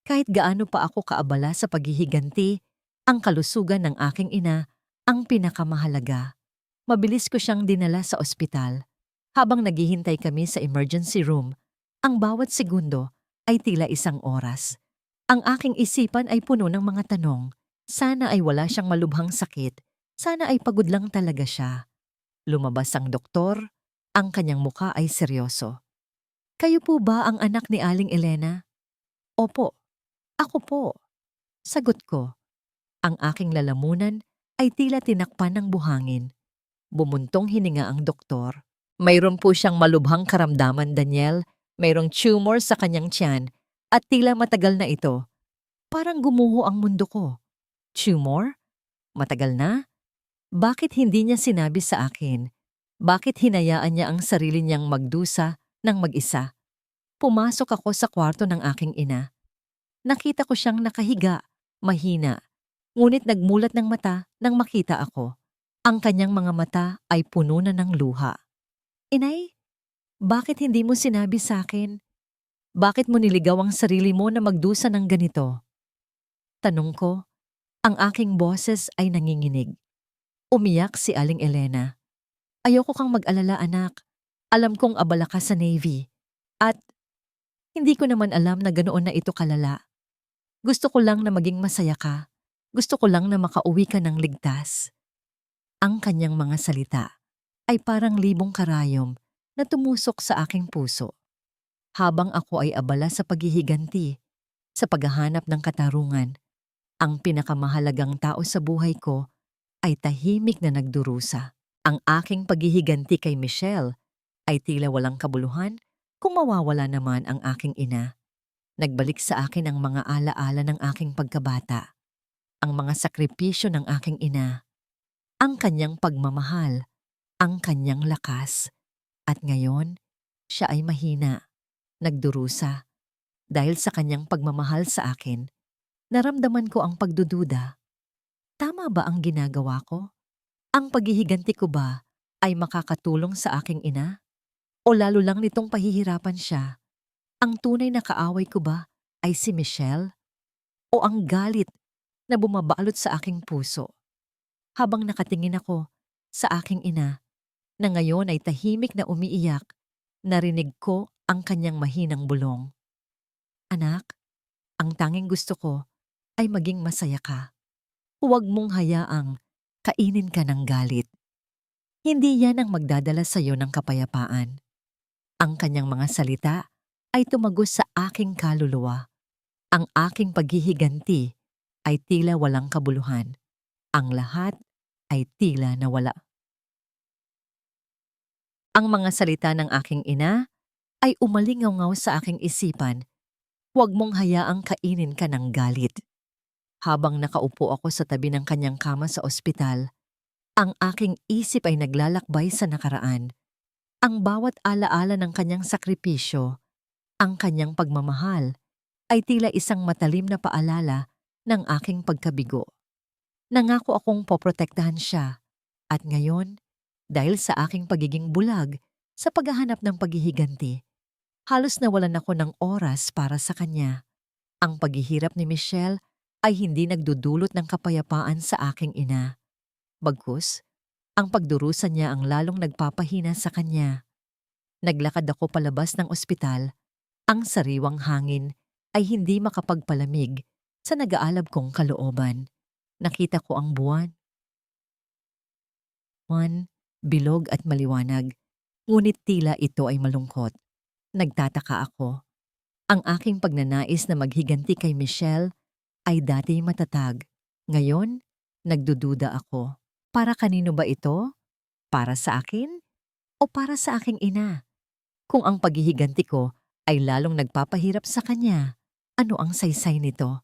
S1: Kahit gaano pa ako kaabala sa paghihiganti, ang kalusugan ng aking ina ang pinakamahalaga. Mabilis ko siyang dinala sa ospital. Habang naghihintay kami sa emergency room, ang bawat segundo ay tila isang oras. Ang aking isipan ay puno ng mga tanong. Sana ay wala siyang malubhang sakit. Sana ay pagod lang talaga siya. Lumabas ang doktor. Ang kanyang muka ay seryoso. Kayo po ba ang anak ni Aling Elena? Opo, ako po. Sagot ko. Ang aking lalamunan ay tila tinakpan ng buhangin. Bumuntong hininga ang doktor. Mayroon po siyang malubhang karamdaman, Daniel. Mayroong tumor sa kanyang tiyan at tila matagal na ito. Parang gumuho ang mundo ko. Tumor? Matagal na? Bakit hindi niya sinabi sa akin? Bakit hinayaan niya ang sarili niyang magdusa ng mag-isa? Pumasok ako sa kwarto ng aking ina. Nakita ko siyang nakahiga, mahina, ngunit nagmulat ng mata nang makita ako. Ang kanyang mga mata ay puno na ng luha. Inay, bakit hindi mo sinabi sa akin? Bakit mo niligaw ang sarili mo na magdusa ng ganito? Tanong ko, ang aking boses ay nanginginig. Umiyak si Aling Elena. Ayoko kang mag-alala anak. Alam kong abala ka sa Navy. At hindi ko naman alam na ganoon na ito kalala. Gusto ko lang na maging masaya ka. Gusto ko lang na makauwi ka ng ligtas. Ang kanyang mga salita ay parang libong karayom na tumusok sa aking puso. Habang ako ay abala sa paghihiganti, sa paghahanap ng katarungan, ang pinakamahalagang tao sa buhay ko ay tahimik na nagdurusa. Ang aking paghihiganti kay Michelle ay tila walang kabuluhan kung mawawala naman ang aking ina. Nagbalik sa akin ang mga alaala ng aking pagkabata, ang mga sakripisyo ng aking ina, ang kanyang pagmamahal, ang kanyang lakas. At ngayon, siya ay mahina, nagdurusa. Dahil sa kanyang pagmamahal sa akin, naramdaman ko ang pagdududa. Tama ba ang ginagawa ko? Ang paghihiganti ko ba ay makakatulong sa aking ina? O lalo lang nitong pahihirapan siya? Ang tunay na kaaway ko ba ay si Michelle? O ang galit na bumabalot sa aking puso? Habang nakatingin ako sa aking ina na ngayon ay tahimik na umiiyak, narinig ko ang kanyang mahinang bulong. Anak, ang tanging gusto ko ay maging masaya ka. Huwag mong hayaang kainin ka ng galit. Hindi yan ang magdadala sa iyo ng kapayapaan. Ang kanyang mga salita ay tumagos sa aking kaluluwa. Ang aking paghihiganti ay tila walang kabuluhan. Ang lahat ay tila nawala. Ang mga salita ng aking ina ay umalingaw-ngaw sa aking isipan. Huwag mong hayaang kainin ka ng galit. Habang nakaupo ako sa tabi ng kanyang kama sa ospital, ang aking isip ay naglalakbay sa nakaraan. Ang bawat alaala ng kanyang sakripisyo, ang kanyang pagmamahal, ay tila isang matalim na paalala ng aking pagkabigo. Nangako akong poprotektahan siya, at ngayon, dahil sa aking pagiging bulag sa paghahanap ng paghihiganti, halos nawalan ako ng oras para sa kanya. Ang paghihirap ni Michelle ay hindi nagdudulot ng kapayapaan sa aking ina. Bagkus, ang pagdurusa niya ang lalong nagpapahina sa kanya. Naglakad ako palabas ng ospital. Ang sariwang hangin ay hindi makapagpalamig sa nag-aalab kong kalooban. Nakita ko ang buwan. Bilog at maliwanag, ngunit tila ito ay malungkot. Nagtataka ako. Ang aking pagnanais na maghiganti kay Michelle ay dati matatag. Ngayon, nagdududa ako. Para kanino ba ito? Para sa akin? O para sa aking ina? Kung ang paghihiganti ko ay lalong nagpapahirap sa kanya, ano ang saysay nito?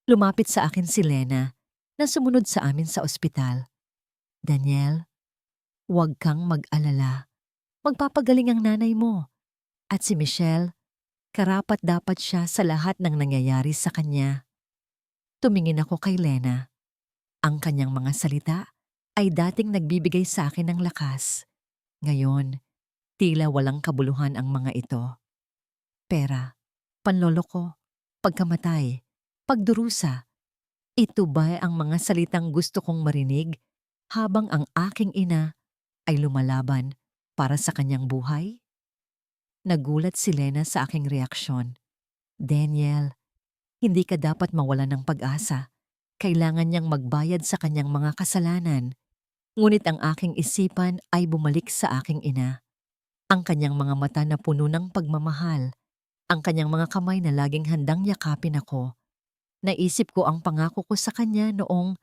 S1: Lumapit sa akin si Lena na sumunod sa amin sa ospital. Daniel, huwag kang mag-alala. Magpapagaling ang nanay mo. At si Michelle, karapat-dapat siya sa lahat ng nangyayari sa kanya. Tumingin ako kay Lena. Ang kanyang mga salita ay dating nagbibigay sa akin ng lakas. Ngayon, tila walang kabuluhan ang mga ito. Pera, panloloko, pagkamatay, pagdurusa. Ito ba ang mga salitang gusto kong marinig habang ang aking ina ay lumalaban para sa kanyang buhay? Nagulat si Lena sa aking reaksyon. Daniel, hindi ka dapat mawalan ng pag-asa. Kailangan niyang magbayad sa kanyang mga kasalanan. Ngunit ang aking isipan ay bumalik sa aking ina. Ang kanyang mga mata na puno ng pagmamahal. Ang kanyang mga kamay na laging handang yakapin ako. Naisip ko ang pangako ko sa kanya noong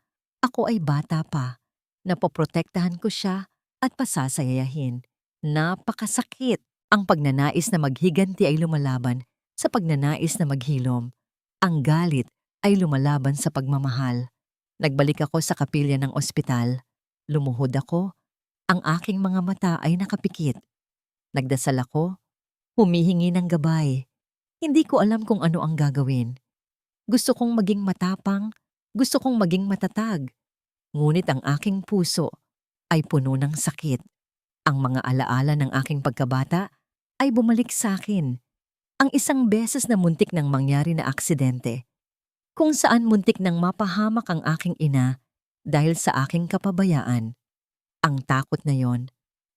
S1: ako ay bata pa. Napoprotektahan ko siya at pasasayahin. Napakasakit. Ang pagnanais na maghiganti ay lumalaban sa pagnanais na maghilom. Ang galit ay lumalaban sa pagmamahal. Nagbalik ako sa kapilya ng ospital. Lumuhod ako. Ang aking mga mata ay nakapikit. Nagdasal ako. Humihingi ng gabay. Hindi ko alam kung ano ang gagawin. Gusto kong maging matapang. Gusto kong maging matatag. Ngunit ang aking puso ay puno ng sakit. Ang mga alaala ng aking pagkabata ay bumalik sa akin. Ang isang beses na muntik nang mangyari na aksidente. Kung saan muntik nang mapahamak ang aking ina dahil sa aking kapabayaan. Ang takot na yon,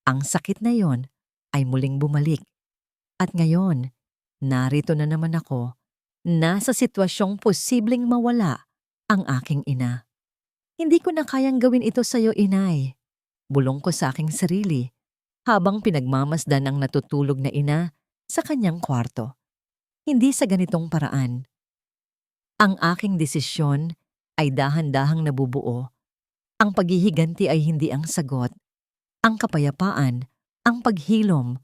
S1: ang sakit na yon ay muling bumalik. At ngayon, narito na naman ako, nasa sitwasyong posibleng mawala ang aking ina. Hindi ko na kayang gawin ito sa iyo, inay. Bulong ko sa aking sarili habang pinagmamasdan ang natutulog na ina sa kanyang kwarto. Hindi sa ganitong paraan. Ang aking desisyon ay dahan-dahang nabubuo. Ang paghihiganti ay hindi ang sagot. Ang kapayapaan, ang paghilom,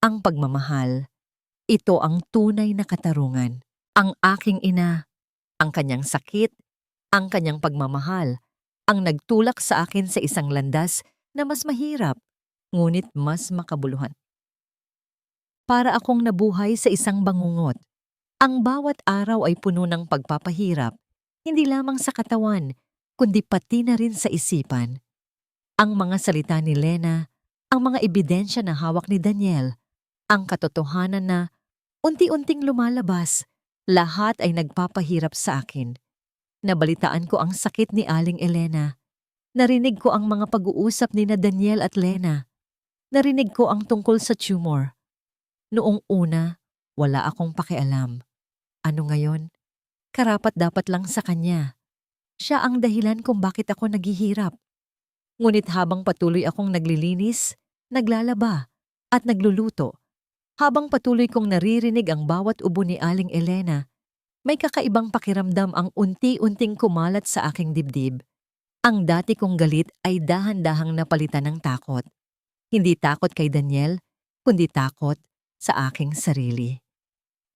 S1: ang pagmamahal. Ito ang tunay na katarungan. Ang aking ina, ang kanyang sakit, ang kanyang pagmamahal, ang nagtulak sa akin sa isang landas na mas mahirap, ngunit mas makabuluhan. Para akong nabuhay sa isang bangungot. Ang bawat araw ay puno ng pagpapahirap, hindi lamang sa katawan, kundi pati na rin sa isipan. Ang mga salita ni Lena, ang mga ebidensya na hawak ni Daniel, Ang katotohanan na unti-unting lumalabas, lahat ay nagpapahirap sa akin. Nabalitaan ko ang sakit ni Aling Elena. Narinig ko ang mga pag-uusap ni na Daniel at Lena. Narinig ko ang tungkol sa tumor. Noong una, wala akong pakialam. Ano ngayon? Karapat-dapat lang sa kanya. Siya ang dahilan kung bakit ako naghihirap. Ngunit habang patuloy akong naglilinis, naglalaba, at nagluluto, habang patuloy kong naririnig ang bawat ubo ni Aling Elena, may kakaibang pakiramdam ang unti-unting kumalat sa aking dibdib. Ang dati kong galit ay dahan-dahang napalitan ng takot. Hindi takot kay Daniel, kundi takot sa aking sarili.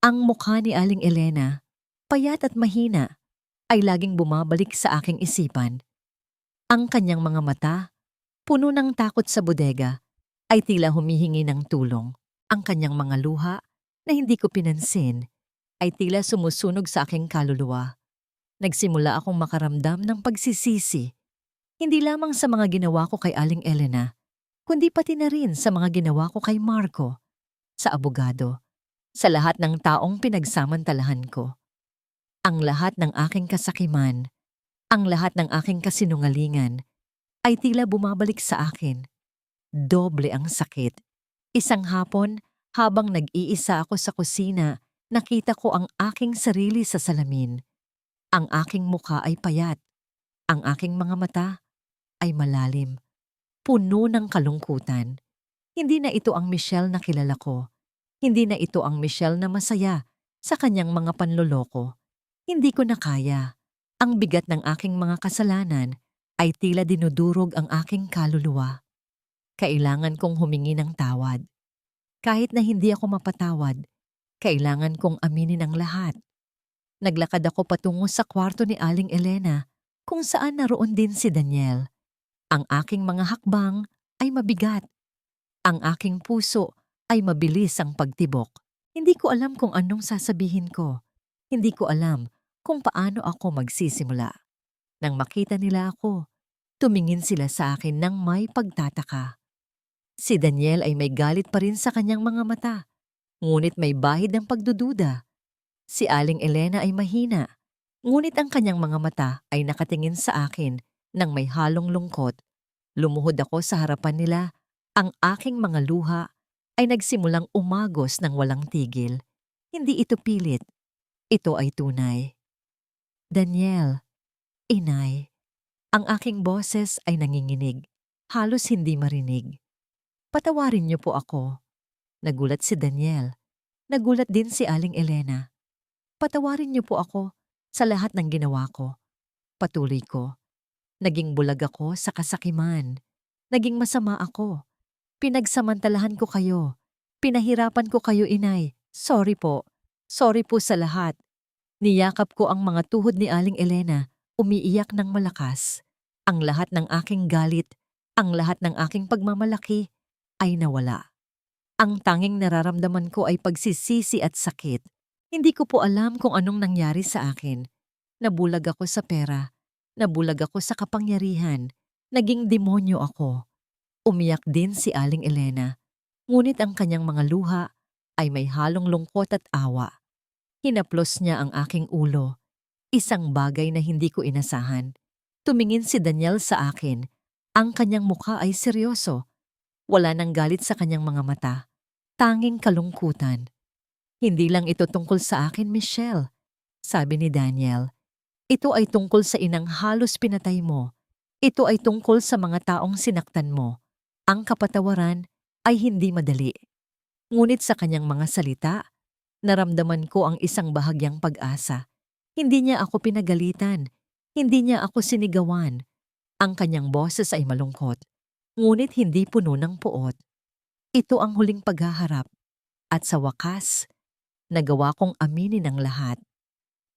S1: Ang mukha ni Aling Elena, payat at mahina, ay laging bumabalik sa aking isipan. Ang kanyang mga mata, puno ng takot sa bodega, ay tila humihingi ng tulong. Ang kanyang mga luha, na hindi ko pinansin, ay tila sumusunog sa aking kaluluwa. Nagsimula akong makaramdam ng pagsisisi, hindi lamang sa mga ginawa ko kay Aling Elena, kundi pati na rin sa mga ginawa ko kay Marco, sa abogado, sa lahat ng taong pinagsamantalahan ko. Ang lahat ng aking kasakiman, ang lahat ng aking kasinungalingan, ay tila bumabalik sa akin. Doble ang sakit. Isang hapon, habang nag-iisa ako sa kusina, nakita ko ang aking sarili sa salamin. Ang aking mukha ay payat. Ang aking mga mata ay malalim, puno ng kalungkutan. Hindi na ito ang Michelle na kilala ko. Hindi na ito ang Michelle na masaya sa kanyang mga panloloko. Hindi ko na kaya. Ang bigat ng aking mga kasalanan ay tila dinudurog ang aking kaluluwa. Kailangan kong humingi ng tawad. Kahit na hindi ako mapatawad, kailangan kong aminin ang lahat. Naglakad ako patungo sa kwarto ni Aling Elena, kung saan naroon din si Daniel. Ang aking mga hakbang ay mabigat. Ang aking puso ay mabilis ang pagtibok. Hindi ko alam kung anong sasabihin ko. Hindi ko alam kung paano ako magsisimula. Nang makita nila ako, tumingin sila sa akin ng may pagtataka. Si Daniel ay may galit pa rin sa kanyang mga mata, ngunit may bahid ng pagdududa. Si Aling Elena ay mahina, ngunit ang kanyang mga mata ay nakatingin sa akin ng may halong lungkot. Lumuhod ako sa harapan nila. Ang aking mga luha ay nagsimulang umagos ng walang tigil. Hindi ito pilit. Ito ay tunay. Daniel, Inay, ang aking boses ay nanginginig. Halos hindi marinig. Patawarin niyo po ako. Nagulat si Daniel. Nagulat din si Aling Elena. Patawarin niyo po ako sa lahat ng ginawa ko. Patuloy ko. Naging bulag ako sa kasakiman. Naging masama ako. Pinagsamantalahan ko kayo. Pinahirapan ko kayo, Inay. Sorry po. Sorry po sa lahat. Niyakap ko ang mga tuhod ni Aling Elena, umiiyak ng malakas. Ang lahat ng aking galit, ang lahat ng aking pagmamalaki ay nawala. Ang tanging nararamdaman ko ay pagsisisi at sakit. Hindi ko po alam kung anong nangyari sa akin. Nabulag ako sa pera. Nabulag ako sa kapangyarihan. Naging demonyo ako. Umiyak din si Aling Elena. Ngunit ang kanyang mga luha ay may halong lungkot at awa. Hinaplos niya ang aking ulo. Isang bagay na hindi ko inasahan. Tumingin si Daniel sa akin. Ang kanyang mukha ay seryoso. Wala nang galit sa kanyang mga mata. Tanging kalungkutan. Hindi lang ito tungkol sa akin, Michelle, sabi ni Daniel. Ito ay tungkol sa inang halos pinatay mo. Ito ay tungkol sa mga taong sinaktan mo. Ang kapatawaran ay hindi madali. Ngunit sa kanyang mga salita, naramdaman ko ang isang bahagyang pag-asa. Hindi niya ako pinagalitan. Hindi niya ako sinigawan. Ang kanyang boses ay malungkot, ngunit hindi puno ng puot. Ito ang huling paghaharap. At sa wakas, nagawa kong aminin ang lahat.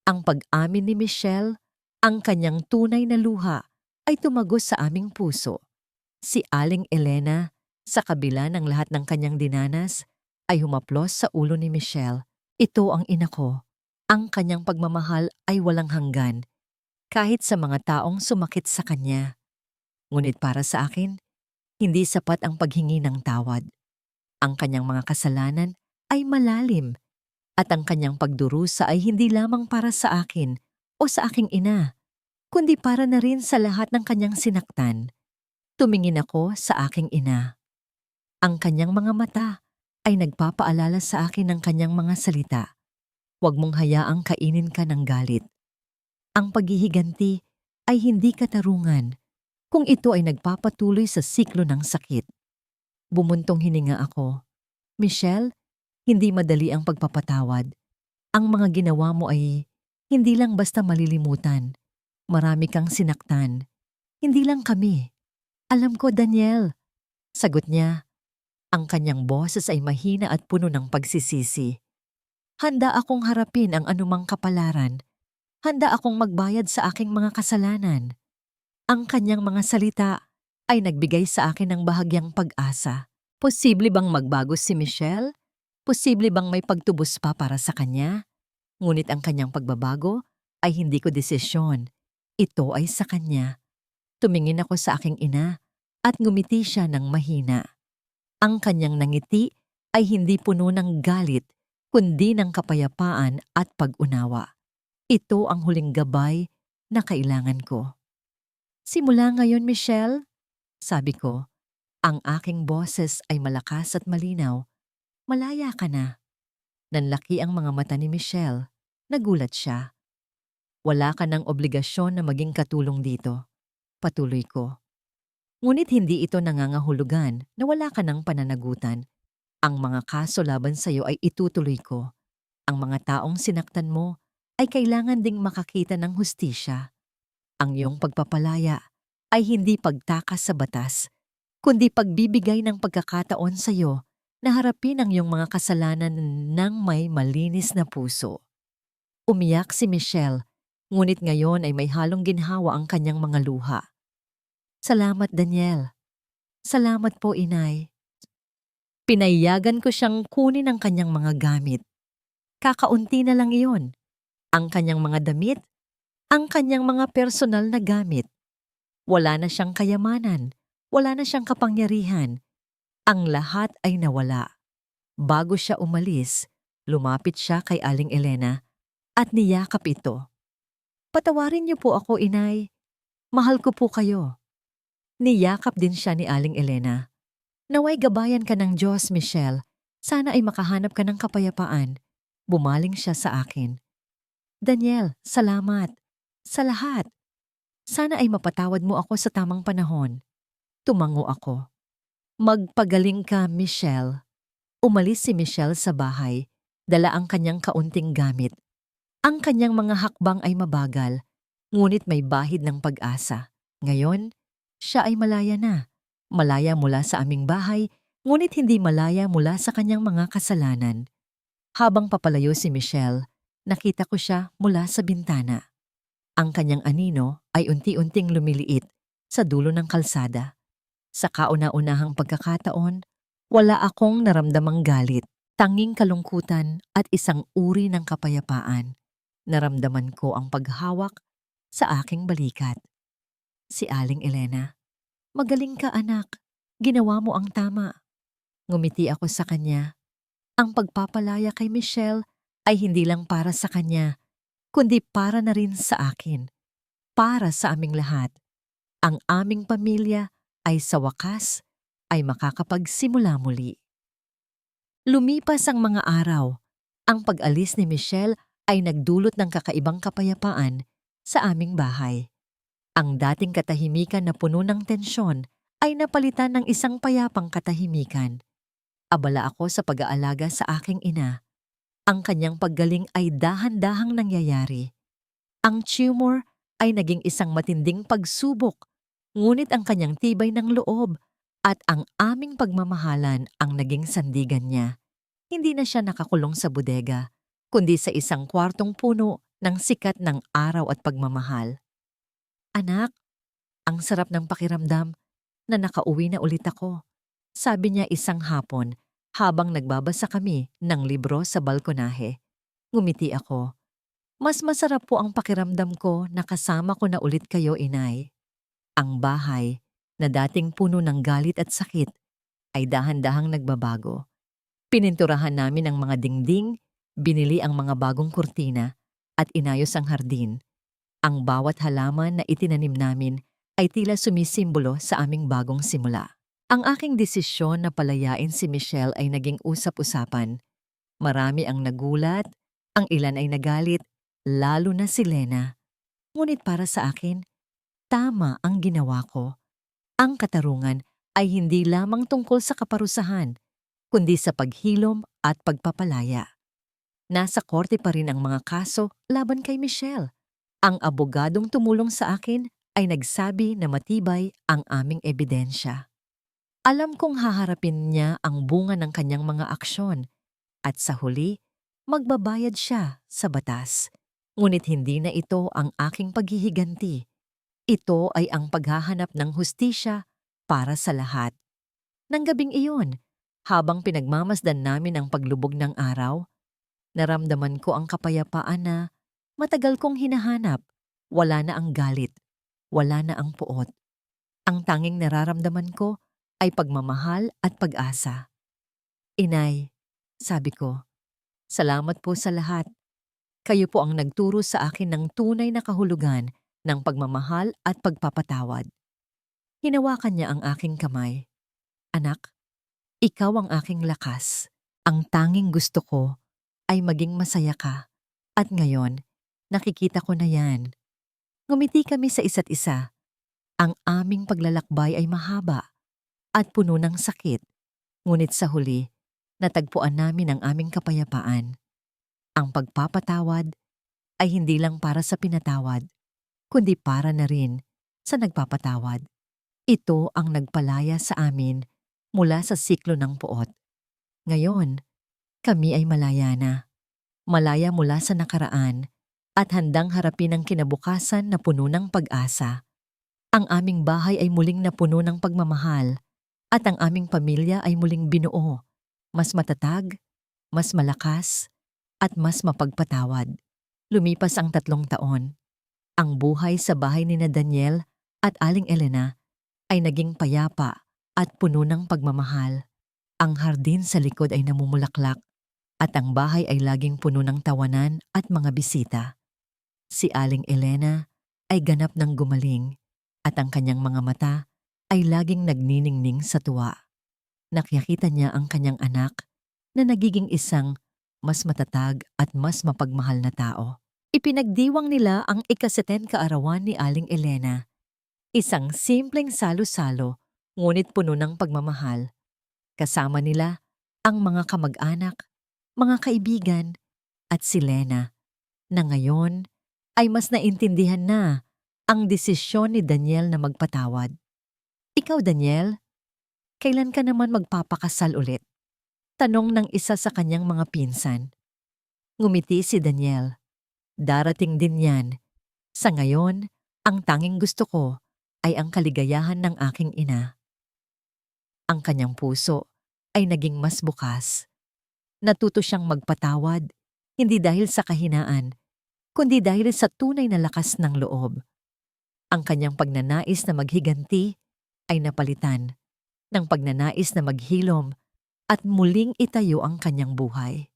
S1: Ang pag-amin ni Michelle, ang kanyang tunay na luha, ay tumagos sa aming puso. Si Aling Elena, sa kabila ng lahat ng kanyang dinanas, ay humaplos sa ulo ni Michelle. Ito ang ina ko. Ang kanyang pagmamahal ay walang hanggan, kahit sa mga taong sumakit sa kanya. Ngunit para sa akin, hindi sapat ang paghingi ng tawad. Ang kanyang mga kasalanan ay malalim at ang kanyang pagdurusa ay hindi lamang para sa akin o sa aking ina, kundi para na rin sa lahat ng kanyang sinaktan. Tumingin ako sa aking ina. Ang kanyang mga mata ay nagpapaalala sa akin ng kanyang mga salita. Huwag mong hayaang kainin ka ng galit. Ang paghihiganti ay hindi katarungan kung ito ay nagpapatuloy sa siklo ng sakit. Bumuntong hininga ako. Michelle, hindi madali ang pagpapatawad. Ang mga ginawa mo ay hindi lang basta malilimutan. Marami kang sinaktan. Hindi lang kami. Alam ko, Daniel. Sagot niya. Ang kanyang boses ay mahina at puno ng pagsisisi. Handa akong harapin ang anumang kapalaran. Handa akong magbayad sa aking mga kasalanan. Ang kanyang mga salita ay nagbigay sa akin ng bahagyang pag-asa. Posible bang magbago si Michelle? Posible bang may pagtubos pa para sa kanya? Ngunit ang kanyang pagbabago ay hindi ko desisyon. Ito ay sa kanya. Tumingin ako sa aking ina at ngumiti siya ng mahina. Ang kanyang nangiti ay hindi puno ng galit, kundi ng kapayapaan at pag-unawa. Ito ang huling gabay na kailangan ko. Simula ngayon, Michelle, sabi ko, ang aking boses ay malakas at malinaw. Malaya ka na. Nanlaki ang mga mata ni Michelle. Nagulat siya. Wala ka ng obligasyon na maging katulong dito. Patuloy ko. Ngunit hindi ito nangangahulugan na wala ka ng pananagutan. Ang mga kaso laban sa iyo ay itutuloy ko. Ang mga taong sinaktan mo ay kailangan ding makakita ng hustisya. Ang iyong pagpapalaya ay hindi pagtakas sa batas, kundi pagbibigay ng pagkakataon sa iyo na harapin ang iyong mga kasalanan ng may malinis na puso. Umiyak si Michelle, ngunit ngayon ay may halong ginhawa ang kanyang mga luha. Salamat, Daniel. Salamat po, Inay. Pinayagan ko siyang kunin ang kanyang mga gamit. Kakaunti na lang iyon. Ang kanyang mga damit, ang kanyang mga personal na gamit. Wala na siyang kayamanan, wala na siyang kapangyarihan. Ang lahat ay nawala. Bago siya umalis, lumapit siya kay Aling Elena at niyakap ito. Patawarin niyo po ako, Inay. Mahal ko po kayo. Niyakap din siya ni Aling Elena. Naway gabayan ka ng Diyos, Michelle. Sana ay makahanap ka ng kapayapaan. Bumaling siya sa akin. Daniel, salamat. Sa lahat. Sana ay mapatawad mo ako sa tamang panahon. Tumango ako. Magpagaling ka, Michelle. Umalis si Michelle sa bahay. Dala ang kanyang kaunting gamit. Ang kanyang mga hakbang ay mabagal, ngunit may bahid ng pag-asa. Ngayon, siya ay malaya na. Malaya mula sa aming bahay, ngunit hindi malaya mula sa kanyang mga kasalanan. Habang papalayo si Michelle, nakita ko siya mula sa bintana. Ang kanyang anino ay unti-unting lumiliit sa dulo ng kalsada. Sa kauna-unahang pagkakataon, wala akong naramdamang galit, tanging kalungkutan at isang uri ng kapayapaan. Naramdaman ko ang paghawak sa aking balikat. Si Aling Elena, magaling ka anak, ginawa mo ang tama. Ngumiti ako sa kanya. Ang pagpapalaya kay Michelle ay hindi lang para sa kanya, kundi para na rin sa akin. Para sa aming lahat. Ang aming pamilya ay sa wakas ay makakapagsimula muli. Lumipas ang mga araw. Ang pag-alis ni Michelle ay nagdulot ng kakaibang kapayapaan sa aming bahay. Ang dating katahimikan na puno ng tensyon ay napalitan ng isang payapang katahimikan. Abala ako sa pag-aalaga sa aking ina. Ang kanyang paggaling ay dahan-dahang nangyayari. Ang tumor ay naging isang matinding pagsubok, ngunit ang kanyang tibay ng loob at ang aming pagmamahalan ang naging sandigan niya. Hindi na siya nakakulong sa bodega, kundi sa isang kwartong puno ng sikat ng araw at pagmamahal. Anak, ang sarap ng pakiramdam na nakauwi na ulit ako, sabi niya isang hapon habang nagbabasa kami ng libro sa balkonahe. Ngumiti ako. Mas masarap po ang pakiramdam ko na kasama ko na ulit kayo, Inay. Ang bahay, na dating puno ng galit at sakit, ay dahan-dahang nagbabago. Pininturahan namin ang mga dingding, binili ang mga bagong kurtina, at inayos ang hardin. Ang bawat halaman na itinanim namin ay tila sumisimbolo sa aming bagong simula. Ang aking desisyon na palayain si Michelle ay naging usap-usapan. Marami ang nagulat, ang ilan ay nagalit, lalo na si Lena. Ngunit para sa akin, tama ang ginawa ko. Ang katarungan ay hindi lamang tungkol sa kaparusahan, kundi sa paghilom at pagpapalaya. Nasa korte pa rin ang mga kaso laban kay Michelle. Ang abogadong tumulong sa akin ay nagsabi na matibay ang aming ebidensya. Alam kong haharapin niya ang bunga ng kanyang mga aksyon at sa huli, magbabayad siya sa batas. Ngunit hindi na ito ang aking paghihiganti. Ito ay ang paghahanap ng hustisya para sa lahat. Nang gabing iyon, habang pinagmamasdan namin ang paglubog ng araw, naramdaman ko ang kapayapaan na matagal kong hinahanap. Wala na ang galit, wala na ang puot. Ang tanging nararamdaman ko ay pagmamahal at pag-asa. Inay, sabi ko, salamat po sa lahat. Kayo po ang nagturo sa akin ng tunay na kahulugan ng pagmamahal at pagpapatawad. Hinawakan niya ang aking kamay. Anak, ikaw ang aking lakas. Ang tanging gusto ko ay maging masaya ka. At ngayon, nakikita ko na yan. Ngumiti kami sa isa't isa. Ang aming paglalakbay ay mahaba at puno ng sakit. Ngunit sa huli, natagpuan namin ang aming kapayapaan. Ang pagpapatawad ay hindi lang para sa pinatawad, kundi para na rin sa nagpapatawad. Ito ang nagpalaya sa amin mula sa siklo ng puot. Ngayon, kami ay malaya na. Malaya mula sa nakaraan at handang harapin ang kinabukasan na puno ng pag-asa. Ang aming bahay ay muling napuno ng pagmamahal at ang aming pamilya ay muling binuo, mas matatag, mas malakas, at mas mapagpatawad. Lumipas ang 3 taon. Ang buhay sa bahay ni na Daniel at Aling Elena ay naging payapa at puno ng pagmamahal. Ang hardin sa likod ay namumulaklak at ang bahay ay laging puno ng tawanan at mga bisita. Si Aling Elena ay ganap ng gumaling at ang kanyang mga mata ay laging nagniningning sa tuwa. Nakikita niya ang kanyang anak na nagiging isang mas matatag at mas mapagmahal na tao. Ipinagdiwang nila ang ika-10 kaarawan ni Aling Elena. Isang simpleng salo-salo ngunit puno ng pagmamahal. Kasama nila ang mga kamag-anak, mga kaibigan at si Lena na ngayon ay mas naintindihan na ang desisyon ni Daniel na magpatawad. Ikaw, Daniel, kailan ka naman magpapakasal ulit? Tanong ng isa sa kanyang mga pinsan. Ngumiti si Daniel. Darating din yan. Sa ngayon, ang tanging gusto ko ay ang kaligayahan ng aking ina. Ang kanyang puso ay naging mas bukas. Natuto siyang magpatawad, hindi dahil sa kahinaan, kundi dahil sa tunay na lakas ng loob. Ang kanyang pagnanais na maghiganti ay napalitan ng pagnanais na maghilom at muling itayo ang kanyang buhay.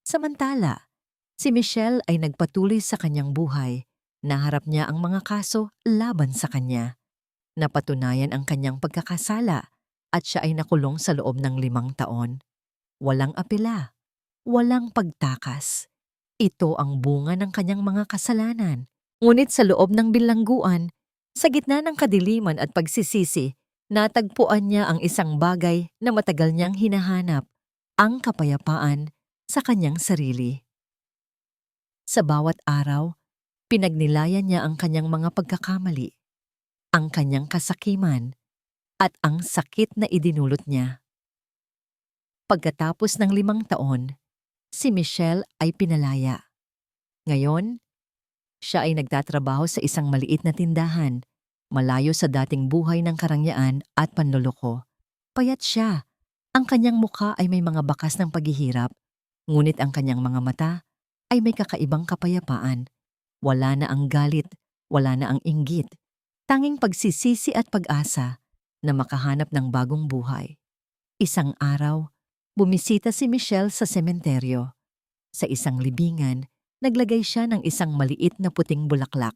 S1: Samantala, si Michelle ay nagpatuloy sa kanyang buhay. Naharap niya ang mga kaso laban sa kanya. Napatunayan ang kanyang pagkakasala at siya ay nakulong sa loob ng 5 taon. Walang apela, walang pagtakas. Ito ang bunga ng kanyang mga kasalanan. Ngunit sa loob ng bilangguan, sa gitna ng kadiliman at pagsisisi, natagpuan niya ang isang bagay na matagal niyang hinahanap, ang kapayapaan sa kanyang sarili. Sa bawat araw, pinagnilayan niya ang kanyang mga pagkakamali, ang kanyang kasakiman, at ang sakit na idinulot niya. Pagkatapos ng 5 taon, si Michelle ay pinalaya. Ngayon, siya ay nagtatrabaho sa isang maliit na tindahan, malayo sa dating buhay ng karangyaan at panloloko. Payat siya. Ang kanyang mukha ay may mga bakas ng paghihirap, ngunit ang kanyang mga mata ay may kakaibang kapayapaan. Wala na ang galit, wala na ang inggit. Tanging pagsisisi at pag-asa na makahanap ng bagong buhay. Isang araw, bumisita si Michelle sa sementeryo. Sa isang libingan, naglagay siya ng isang maliit na puting bulaklak.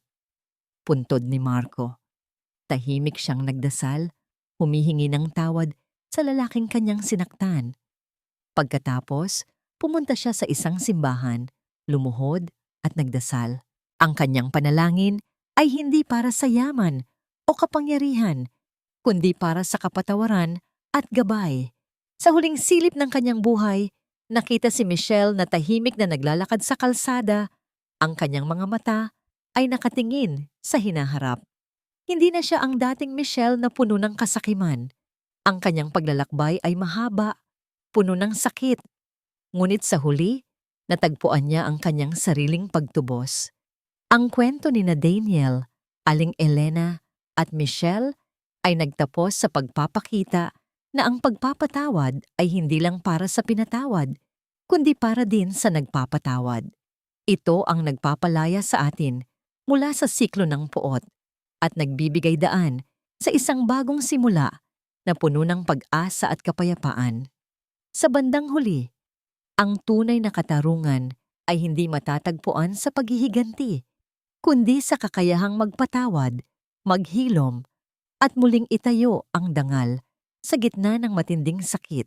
S1: Puntod ni Marco. Tahimik siyang nagdasal, humihingi ng tawad sa lalaking kanyang sinaktan. Pagkatapos, pumunta siya sa isang simbahan, lumuhod at nagdasal. Ang kanyang panalangin ay hindi para sa yaman o kapangyarihan, kundi para sa kapatawaran at gabay. Sa huling silip ng kanyang buhay, nakita si Michelle na tahimik na naglalakad sa kalsada. Ang kanyang mga mata ay nakatingin sa hinaharap. Hindi na siya ang dating Michelle na puno ng kasakiman. Ang kanyang paglalakbay ay mahaba, puno ng sakit. Ngunit sa huli, natagpuan niya ang kanyang sariling pagtubos. Ang kwento ni Daniel, Aling Elena at Michelle ay nagtapos sa pagpapakita na ang pagpapatawad ay hindi lang para sa pinatawad, kundi para din sa nagpapatawad. Ito ang nagpapalaya sa atin mula sa siklo ng puot at nagbibigay daan sa isang bagong simula na puno ng pag-asa at kapayapaan. Sa bandang huli, ang tunay na katarungan ay hindi matatagpuan sa paghihiganti, kundi sa kakayahang magpatawad, maghilom, at muling itayo ang dangal sa gitna ng matinding sakit.